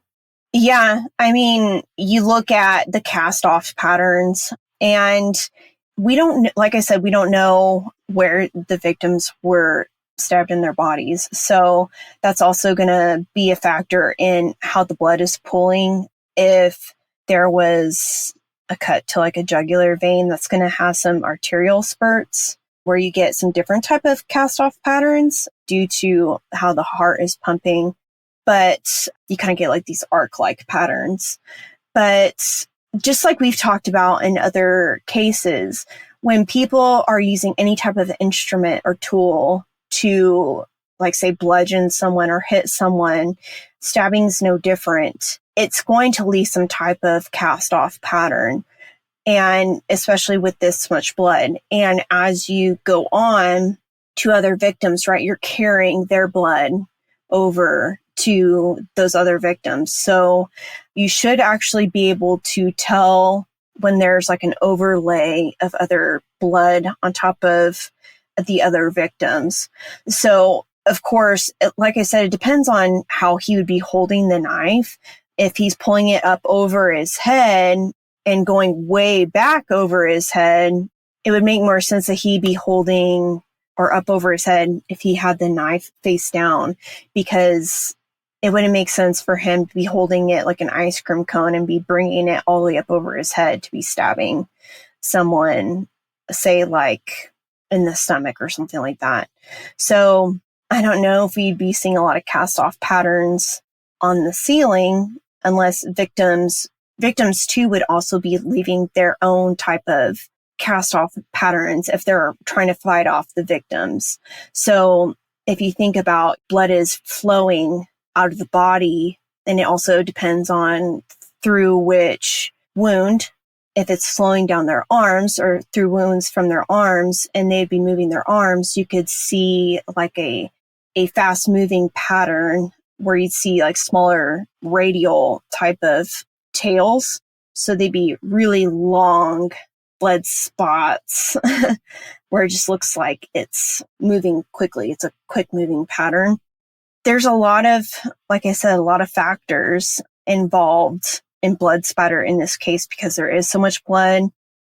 Yeah, I mean, you look at the cast off patterns, and we don't, like I said, we don't know where the victims were stabbed in their bodies. So that's also going to be a factor in how the blood is pooling. If there was a cut to like a jugular vein, that's going to have some arterial spurts where you get some different type of cast off patterns due to how the heart is pumping. But you kind of get like these arc-like patterns. But just like we've talked about in other cases, when people are using any type of instrument or tool to, like, say, bludgeon someone or hit someone, stabbing's no different. It's going to leave some type of cast-off pattern, and especially with this much blood. And as you go on to other victims, right, you're carrying their blood over to those other victims. So you should actually be able to tell when there's like an overlay of other blood on top of the other victims. So of course, like I said, it depends on how he would be holding the knife. If he's pulling it up over his head and going way back over his head, it would make more sense that he'd be holding, or up over his head if he had the knife face down, because it wouldn't make sense for him to be holding it like an ice cream cone and be bringing it all the way up over his head to be stabbing someone, say, like in the stomach or something like that. So I don't know if we'd be seeing a lot of cast off patterns on the ceiling, unless victims too would also be leaving their own type of cast off patterns if they're trying to fight off the victims. So if you think about blood is flowing out of the body, then it also depends on through which wound. If it's flowing down their arms or through wounds from their arms and they'd be moving their arms, you could see like a fast moving pattern where you'd see like smaller radial type of tails. So they'd be really long blood spots where it just looks like it's moving quickly. It's a quick moving pattern. There's a lot of, like I said, a lot of factors involved in blood spatter in this case, because there is so much blood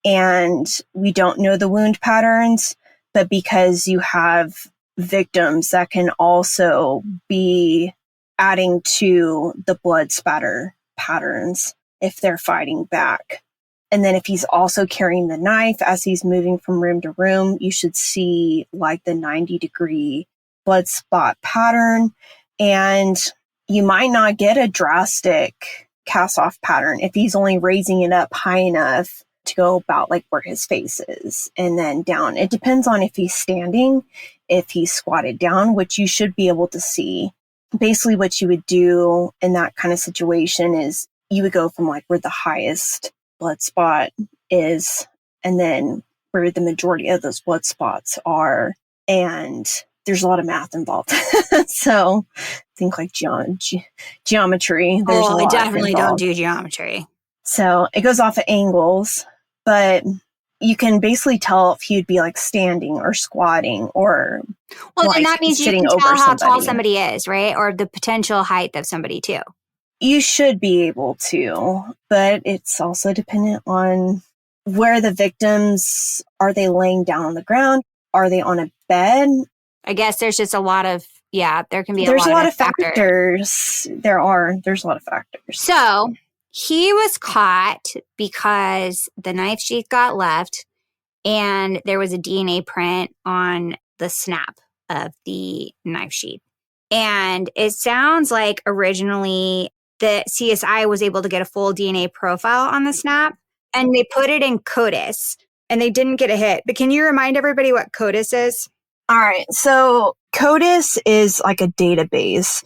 and we don't know the wound patterns, but because you have victims that can also be adding to the blood spatter patterns if they're fighting back. And then if he's also carrying the knife as he's moving from room to room, you should see like the 90-degree blood spot pattern. And you might not get a drastic cast off pattern if he's only raising it up high enough to go about like where his face is and then down. It depends on if he's standing, if he's squatted down, which you should be able to see basically what you would do in that kind of situation is you would go from like where the highest blood spot is and then where the majority of those blood spots are. And there's a lot of math involved. So think like geometry. There's a I lot definitely involved. don't do geometry. So it goes off of angles, but you can basically tell if he'd be like standing or squatting or Well, like then that means you sitting can over tell how tall somebody. somebody is, right? Or the potential height of somebody too. You should be able to, but it's also dependent on where the victims are. They laying down on the ground? Are they on a bed? I guess there's just a lot of, there can be There's a lot of factors. There's a lot of factors. So he was caught because the knife sheath got left and there was a DNA print on the snap of the knife sheath. And it sounds like originally the CSI was able to get a full DNA profile on the snap and they put it in CODIS and they didn't get a hit. But can you remind everybody what CODIS is? All right. So CODIS is like a database,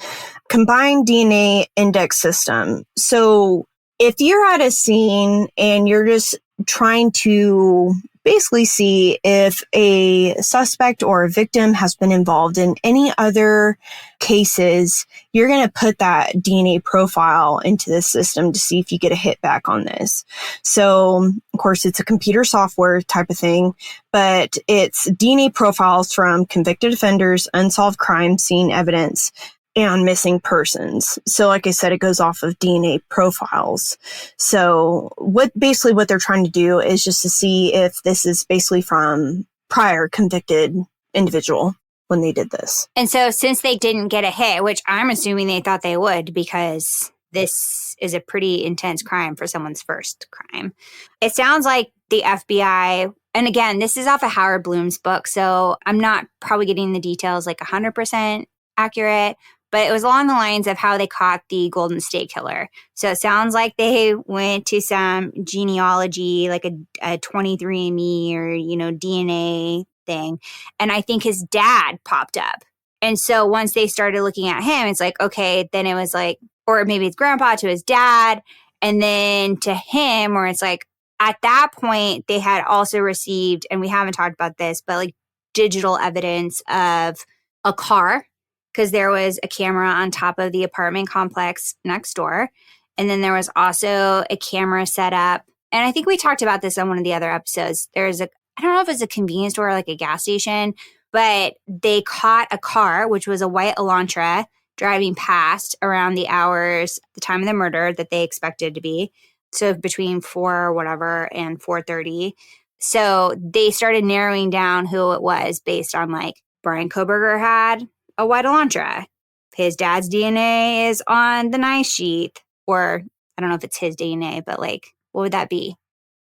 combined DNA index system. So if you're at a scene and you're just trying to basically see if a suspect or a victim has been involved in any other cases, you're going to put that DNA profile into the system to see if you get a hit back on this. So, of course, it's a computer software type of thing, but it's DNA profiles from convicted offenders, unsolved crime scene evidence, and missing persons. So like I said, it goes off of DNA profiles. So what they're trying to do is just to see if this is basically from prior convicted individual when they did this. And so since they didn't get a hit, which I'm assuming they thought they would because this is a pretty intense crime for someone's first crime, it sounds like the FBI, and again, this is off of Howard Bloom's book, so I'm not probably getting the details like 100% accurate, but it was along the lines of how they caught the Golden State Killer. So it sounds like they went to some genealogy, like a 23andMe or, DNA thing. And I think his dad popped up. And so once they started looking at him, it's like, okay, then it was like, or maybe it's grandpa to his dad. And then to him, where it's like, at that point, they had also received, and we haven't talked about this, but like digital evidence of a car, because there was a camera on top of the apartment complex next door. And then there was also a camera set up. And I think we talked about this on one of the other episodes. There's I don't know if it's a convenience store or like a gas station, but they caught a car, which was a white Elantra, driving past around the hours, the time of the murder that they expected to be. So between 4 or whatever and 4:30. So they started narrowing down who it was based on like Brian Koberger had a white Elantra. His dad's DNA is on the knife sheath, or I don't know if it's his DNA, but like, what would that be?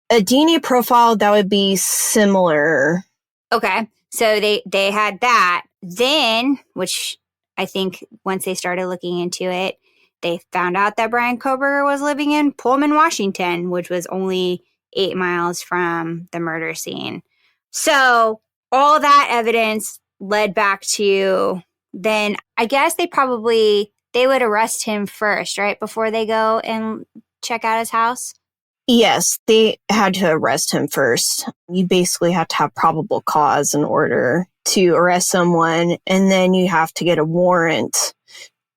A DNA profile that would be similar. Okay. So they had that. Then, which I think once they started looking into it, they found out that Brian Koberger was living in Pullman, Washington, which was only 8 miles from the murder scene. So all that evidence led back to, then I guess they would arrest him first, right? Before they go and check out his house. Yes, they had to arrest him first. You basically have to have probable cause in order to arrest someone, and then you have to get a warrant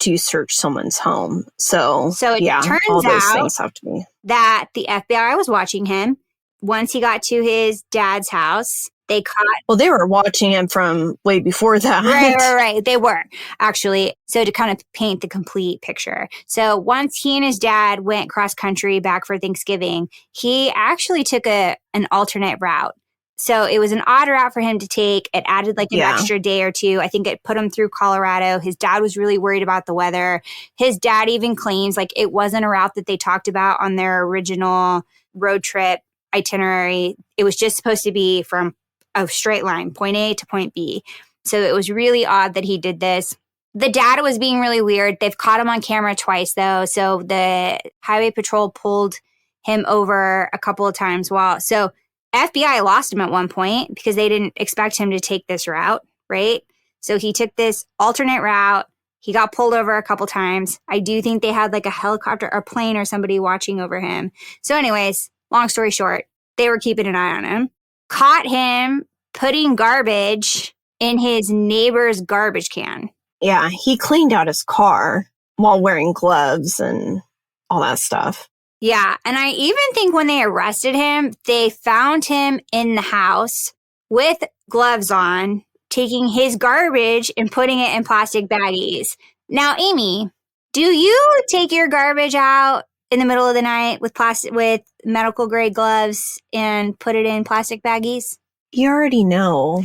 to search somene's home. So it turns all those out things have to be. That the FBI was watching him. Once he got to his dad's house, they caught... Well, they were watching him from way before that. Right. They were, actually. So to kind of paint the complete picture. So once he and his dad went cross country back for Thanksgiving, he actually took an alternate route. So it was an odd route for him to take. It added like an extra day or two. I think it put him through Colorado. His dad was really worried about the weather. His dad even claims like it wasn't a route that they talked about on their original road trip itinerary. It was just supposed to be from a straight line, point A to point B. So it was really odd that he did this. The dad was being really weird. They've caught him on camera twice, though. So the highway patrol pulled him over a couple of times so FBI lost him at one point because they didn't expect him to take this route, right? So he took this alternate route. He got pulled over a couple times. I do think they had like a helicopter or plane or somebody watching over him. So anyways, long story short, they were keeping an eye on him. Caught him putting garbage in his neighbor's garbage can. Yeah, he cleaned out his car while wearing gloves and all that stuff. Yeah, and I even think when they arrested him, they found him in the house with gloves on, taking his garbage and putting it in plastic baggies. Now, Amy, do you take your garbage out in the middle of the night with medical grade gloves and put it in plastic baggies? You already know.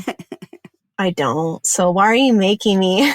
I don't. So why are you making me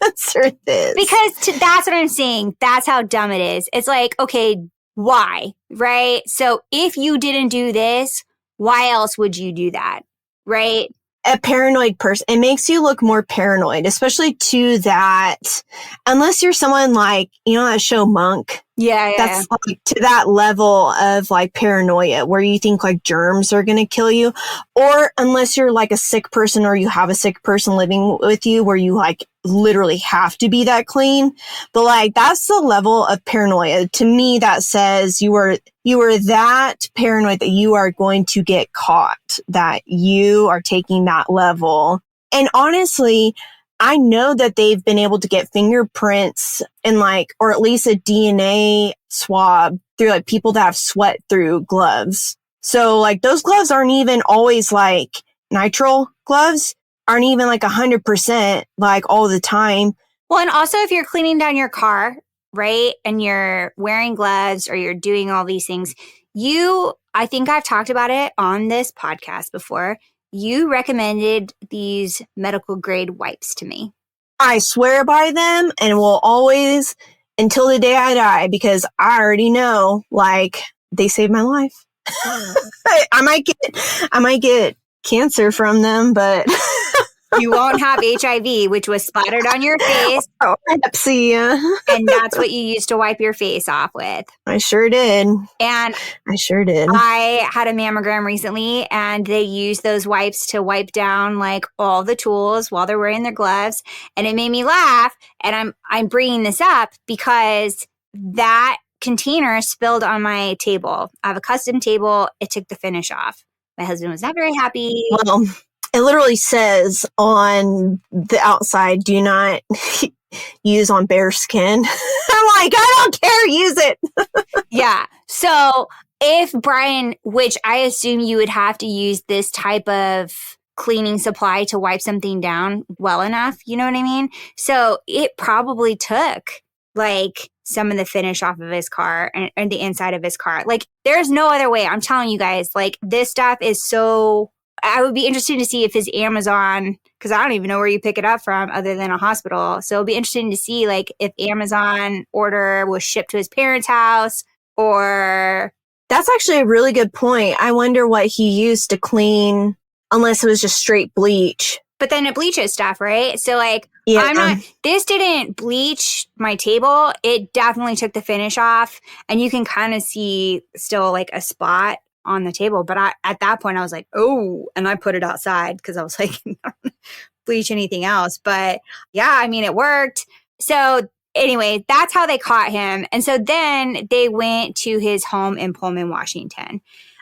answer this? Because that's what I'm saying. That's how dumb it is. It's like, okay, why? Right? So if you didn't do this, why else would you do that? Right? A paranoid person. It makes you look more paranoid, especially to that. Unless you're someone like, you know, that show Monk. Yeah. That's like to that level of like paranoia where you think like germs are going to kill you. Or unless you're like a sick person or you have a sick person living with you where you like literally have to be that clean. But like that's the level of paranoia. To me, that says you are that paranoid that you are going to get caught, that you are taking that level. And honestly, I know that they've been able to get fingerprints and like, or at least a DNA swab through like people that have sweat through gloves. So like those gloves aren't even always like nitrile gloves, aren't even like 100% like all the time. Well, and also if you're cleaning down your car, right, and you're wearing gloves or you're doing all these things, I think I've talked about it on this podcast before. You recommended these medical grade wipes to me. I swear by them and will always until the day I die because I already know, like, they saved my life. I might get cancer from them, but you won't have HIV, which was splattered on your face. Oh, Pepsi, yeah. And that's what you used to wipe your face off with. I sure did. And I sure did. I had a mammogram recently, and they used those wipes to wipe down like all the tools while they're wearing their gloves. And it made me laugh. And I'm bringing this up because that container spilled on my table. I have a custom table. It took the finish off. My husband was not very happy. Well, it literally says on the outside, do not use on bare skin. I'm like, I don't care, use it. Yeah. So if Brian, which I assume you would have to use this type of cleaning supply to wipe something down well enough, you know what I mean? So it probably took like some of the finish off of his car and the inside of his car. Like there's no other way. I'm telling you guys, like this stuff is so... I would be interested to see if his Amazon, because I don't even know where you pick it up from other than a hospital. So it'll be interesting to see like if Amazon order was shipped to his parents' house or... That's actually a really good point. I wonder what he used to clean, unless it was just straight bleach. But then it bleaches stuff, right? So like, yeah. This didn't bleach my table. It definitely took the finish off. And you can kind of see still like a spot on the table. But at that point I was like, oh, and I put it outside because I was like, bleach anything else. But yeah, I mean, it worked. So anyway, that's how they caught him. And so then they went to his home in Pullman, Washington.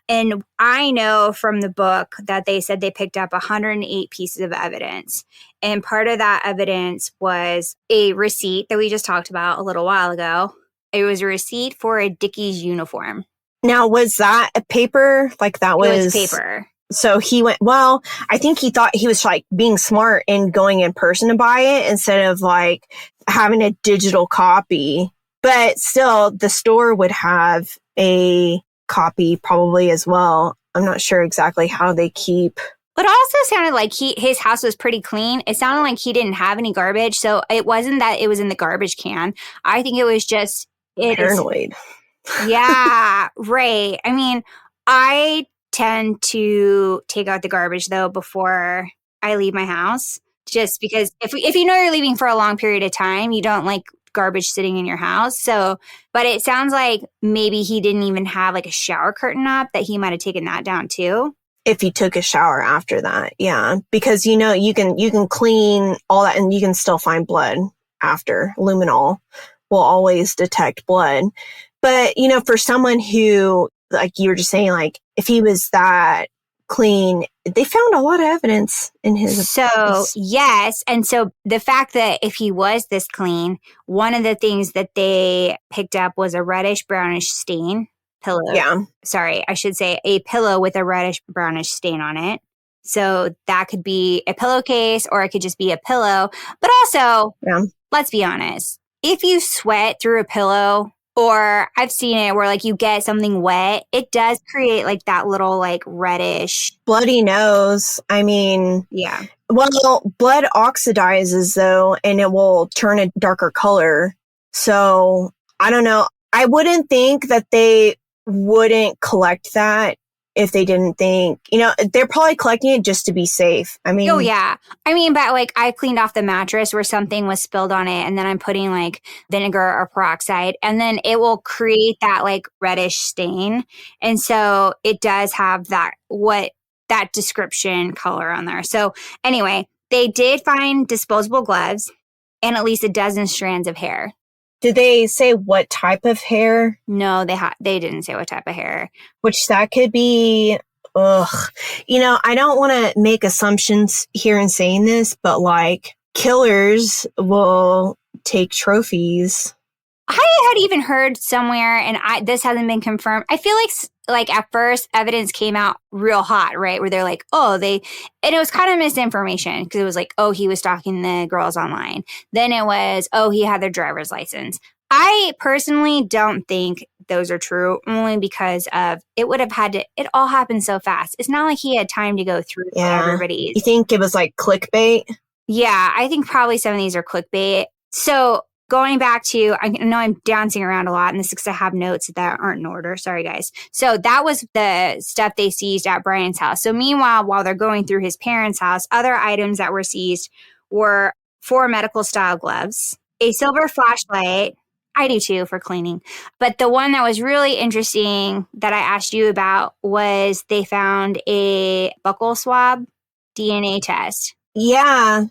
And I know from the book that they said they picked up 108 pieces of evidence. And part of that evidence was a receipt that we just talked about a little while ago. It was a receipt for a Dickies uniform. Now, was that a paper? Like that was... It was paper. So he went, well, I think he thought he was like being smart and going in person to buy it instead of like having a digital copy. But still, the store would have a copy probably as well. I'm not sure exactly how they keep. But it also sounded like his house was pretty clean. It sounded like he didn't have any garbage. So it wasn't that it was in the garbage can. I think it was just... paranoid. Yeah, right. I mean, I tend to take out the garbage though before I leave my house, just because if you know you're leaving for a long period of time, you don't like garbage sitting in your house. So, but it sounds like maybe he didn't even have like a shower curtain up, that he might have taken that down too. If he took a shower after that, yeah, because you know you can clean all that and you can still find blood after. Luminol will always detect blood. But, for someone who, like you were just saying, like, if he was that clean, they found a lot of evidence in his. So, yes. And so the fact that if he was this clean, one of the things that they picked up was a reddish brownish stain pillow. Yeah. Sorry, I should say a pillow with a reddish brownish stain on it. So that could be a pillowcase or it could just be a pillow. But also, let's be honest, if you sweat through a pillow, or I've seen it where like you get something wet, it does create like that little like reddish. Bloody nose. I mean, yeah. Well, blood oxidizes though, and it will turn a darker color. So I don't know. I wouldn't think that they wouldn't collect that if they didn't think, they're probably collecting it just to be safe. I mean, oh yeah. I mean, but like I cleaned off the mattress where something was spilled on it, and then I'm putting like vinegar or peroxide, and then it will create that like reddish stain. And so it does have that description color on there. So anyway, they did find disposable gloves and at least a dozen strands of hair. Did they say what type of hair? No, they didn't say what type of hair. Which that could be, I don't want to make assumptions here in saying this, but like killers will take trophies. I had even heard somewhere, and this hasn't been confirmed. I feel like at first evidence came out real hot, right? Where they're like, and it was kind of misinformation because it was like, he was stalking the girls online. Then it was, he had their driver's license. I personally don't think those are true, only because of it all happened so fast. It's not like he had time to go through everybody's. You think it was like clickbait? Yeah, I think probably some of these are clickbait. So going back to, I know I'm dancing around a lot, and this is because I have notes that aren't in order. Sorry, guys. So that was the stuff they seized at Brian's house. So meanwhile, while they're going through his parents' house, other items that were seized were 4 medical-style gloves, a silver flashlight. I do too for cleaning. But the one that was really interesting that I asked you about was they found a buccal swab DNA test. Yeah.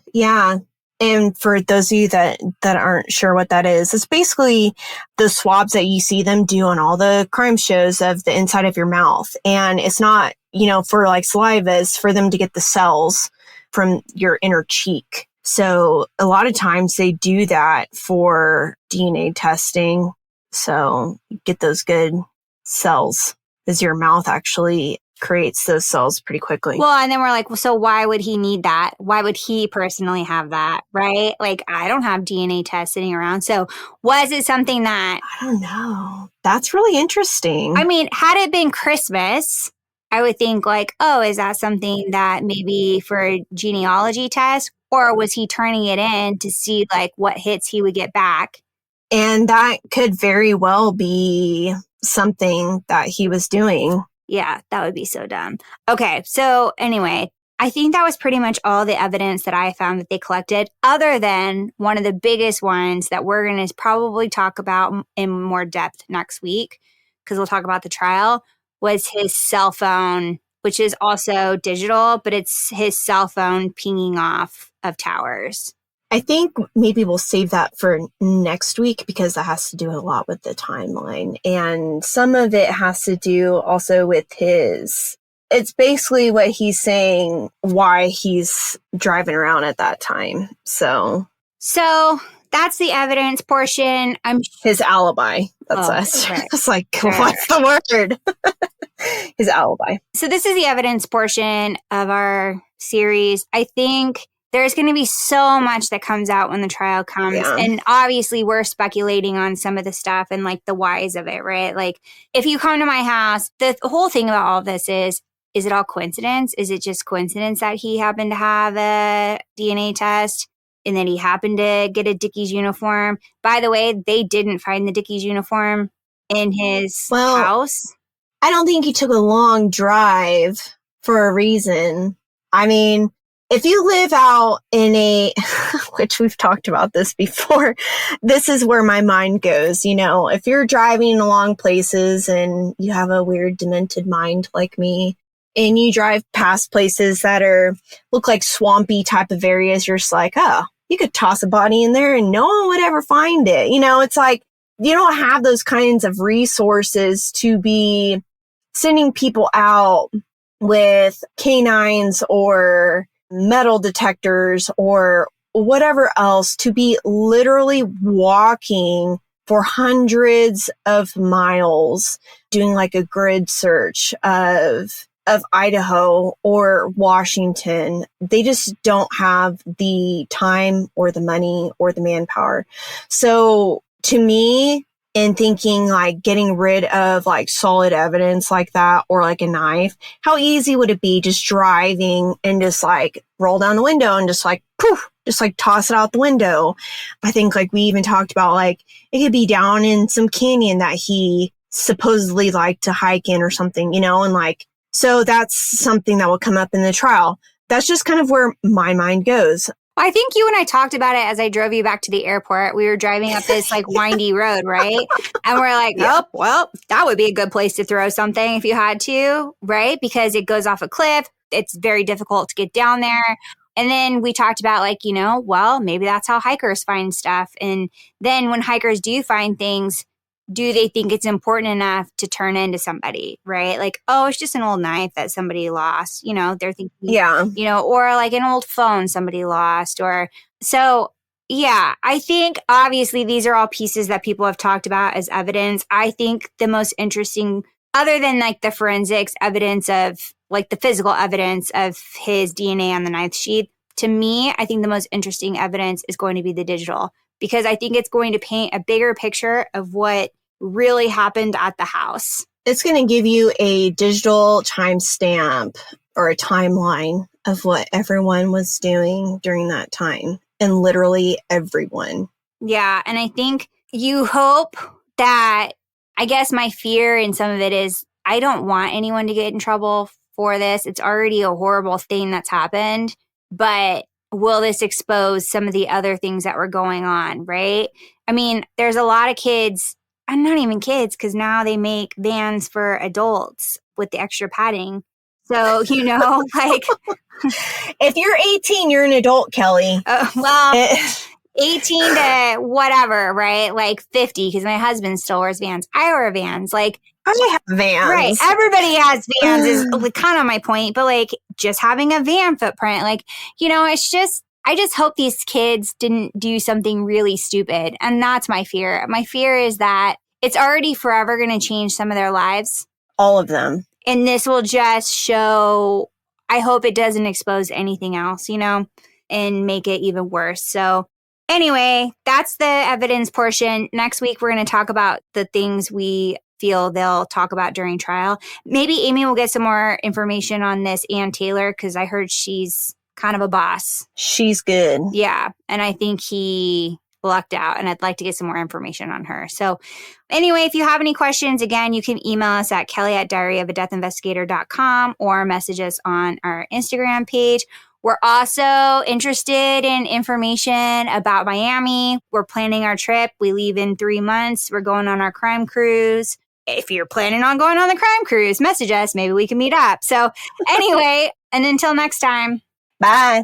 And for those of you that aren't sure what that is, it's basically the swabs that you see them do on all the crime shows of the inside of your mouth. And it's not, for like saliva, it's for them to get the cells from your inner cheek. So a lot of times they do that for DNA testing. So you get those good cells as your mouth actually creates those cells pretty quickly. Well, and then we're like, well, so why would he need that? Why would he personally have that? Right? Like, I don't have DNA tests sitting around. So was it something that... I don't know. That's really interesting. I mean, had it been Christmas, I would think like, is that something that maybe for a genealogy test? Or was he turning it in to see like what hits he would get back? And that could very well be something that he was doing. Yeah, that would be so dumb. Okay, so anyway, I think that was pretty much all the evidence that I found that they collected, other than one of the biggest ones that we're going to probably talk about in more depth next week, because we'll talk about the trial, was his cell phone, which is also digital, but it's his cell phone pinging off of towers. I think maybe we'll save that for next week because that has to do a lot with the timeline. And some of it has to do also with it's basically what he's saying, why he's driving around at that time. So that's the evidence portion. His alibi. That's us. Right. It's like, what's the word? His alibi. So this is the evidence portion of our series. I think there's going to be so much that comes out when the trial comes. Yeah. And obviously we're speculating on some of the stuff and like the whys of it, right? Like if you come to my house, the whole thing about all of this is it all coincidence? Is it just coincidence that he happened to have a DNA test and that he happened to get a Dickies uniform? By the way, they didn't find the Dickies uniform in his house. I don't think he took a long drive for a reason. I mean, if you live out in which we've talked about this before, this is where my mind goes. If you're driving along places and you have a weird demented mind like me, and you drive past places that look like swampy type of areas, you're just like, oh, you could toss a body in there and no one would ever find it. You know, it's like you don't have those kinds of resources to be sending people out with canines or metal detectors or whatever else to be literally walking for hundreds of miles doing like a grid search of Idaho or Washington. They just don't have the time or the money or the manpower. So to me, in thinking like getting rid of like solid evidence like that or like a knife, how easy would it be just driving and just like roll down the window and just like poof, just like toss it out the window. I think like we even talked about like it could be down in some canyon that he supposedly liked to hike in or something, you know, and like, so that's something that will come up in the trial. That's just kind of where my mind goes. I think you and I talked about it as I drove you back to the airport. We were driving up this like windy road, right? And we're like, oh, well, that would be a good place to throw something if you had to, right? Because it goes off a cliff. It's very difficult to get down there. And then we talked about like, you know, well, maybe that's how hikers find stuff. And then when hikers do find things, do they think it's important enough to turn into somebody, right? Like, oh, it's just an old knife that somebody lost. You know, they're thinking, you know, or like an old phone somebody lost. Or so, yeah, I think obviously these are all pieces that people have talked about as evidence. I think the most interesting, other than like the forensics evidence of like the physical evidence of his DNA on the knife sheath, to me, I think the most interesting evidence is going to be the digital, because I think it's going to paint a bigger picture of what really happened at the house. It's going to give you a digital timestamp or a timeline of what everyone was doing during that time, and literally everyone. Yeah, and I think you hope that, I guess my fear in some of it is I don't want anyone to get in trouble for this. It's already a horrible thing that's happened, but will this expose some of the other things that were going on, right? I mean, there's a lot of kids, and not even kids, because now they make vans for adults with the extra padding. So, you know, like... If you're 18, you're an adult, Kelly. Well... 18 to whatever, right? Like 50, because my husband still wears Vans. I wear Vans. Like, I have Vans. Right. Everybody has Vans is like, kind of my point, but like just having a van footprint, like, you know, it's just, I just hope these kids didn't do something really stupid. And that's my fear. My fear is that it's already forever going to change some of their lives. All of them. And this will just show, I hope it doesn't expose anything else, you know, and make it even worse. So anyway, that's the evidence portion. Next week, we're going to talk about the things we feel they'll talk about during trial. Maybe Amy will get some more information on this Ann Taylor, because I heard she's kind of a boss. She's good. Yeah. And I think he lucked out, and I'd like to get some more information on her. So anyway, if you have any questions, again, you can email us at kelly@diaryofadeathinvestigator.com or message us on our Instagram page. We're also interested in information about Miami. We're planning our trip. We leave in 3 months. We're going on our crime cruise. If you're planning on going on the crime cruise, message us. Maybe we can meet up. So anyway, and until next time. Bye.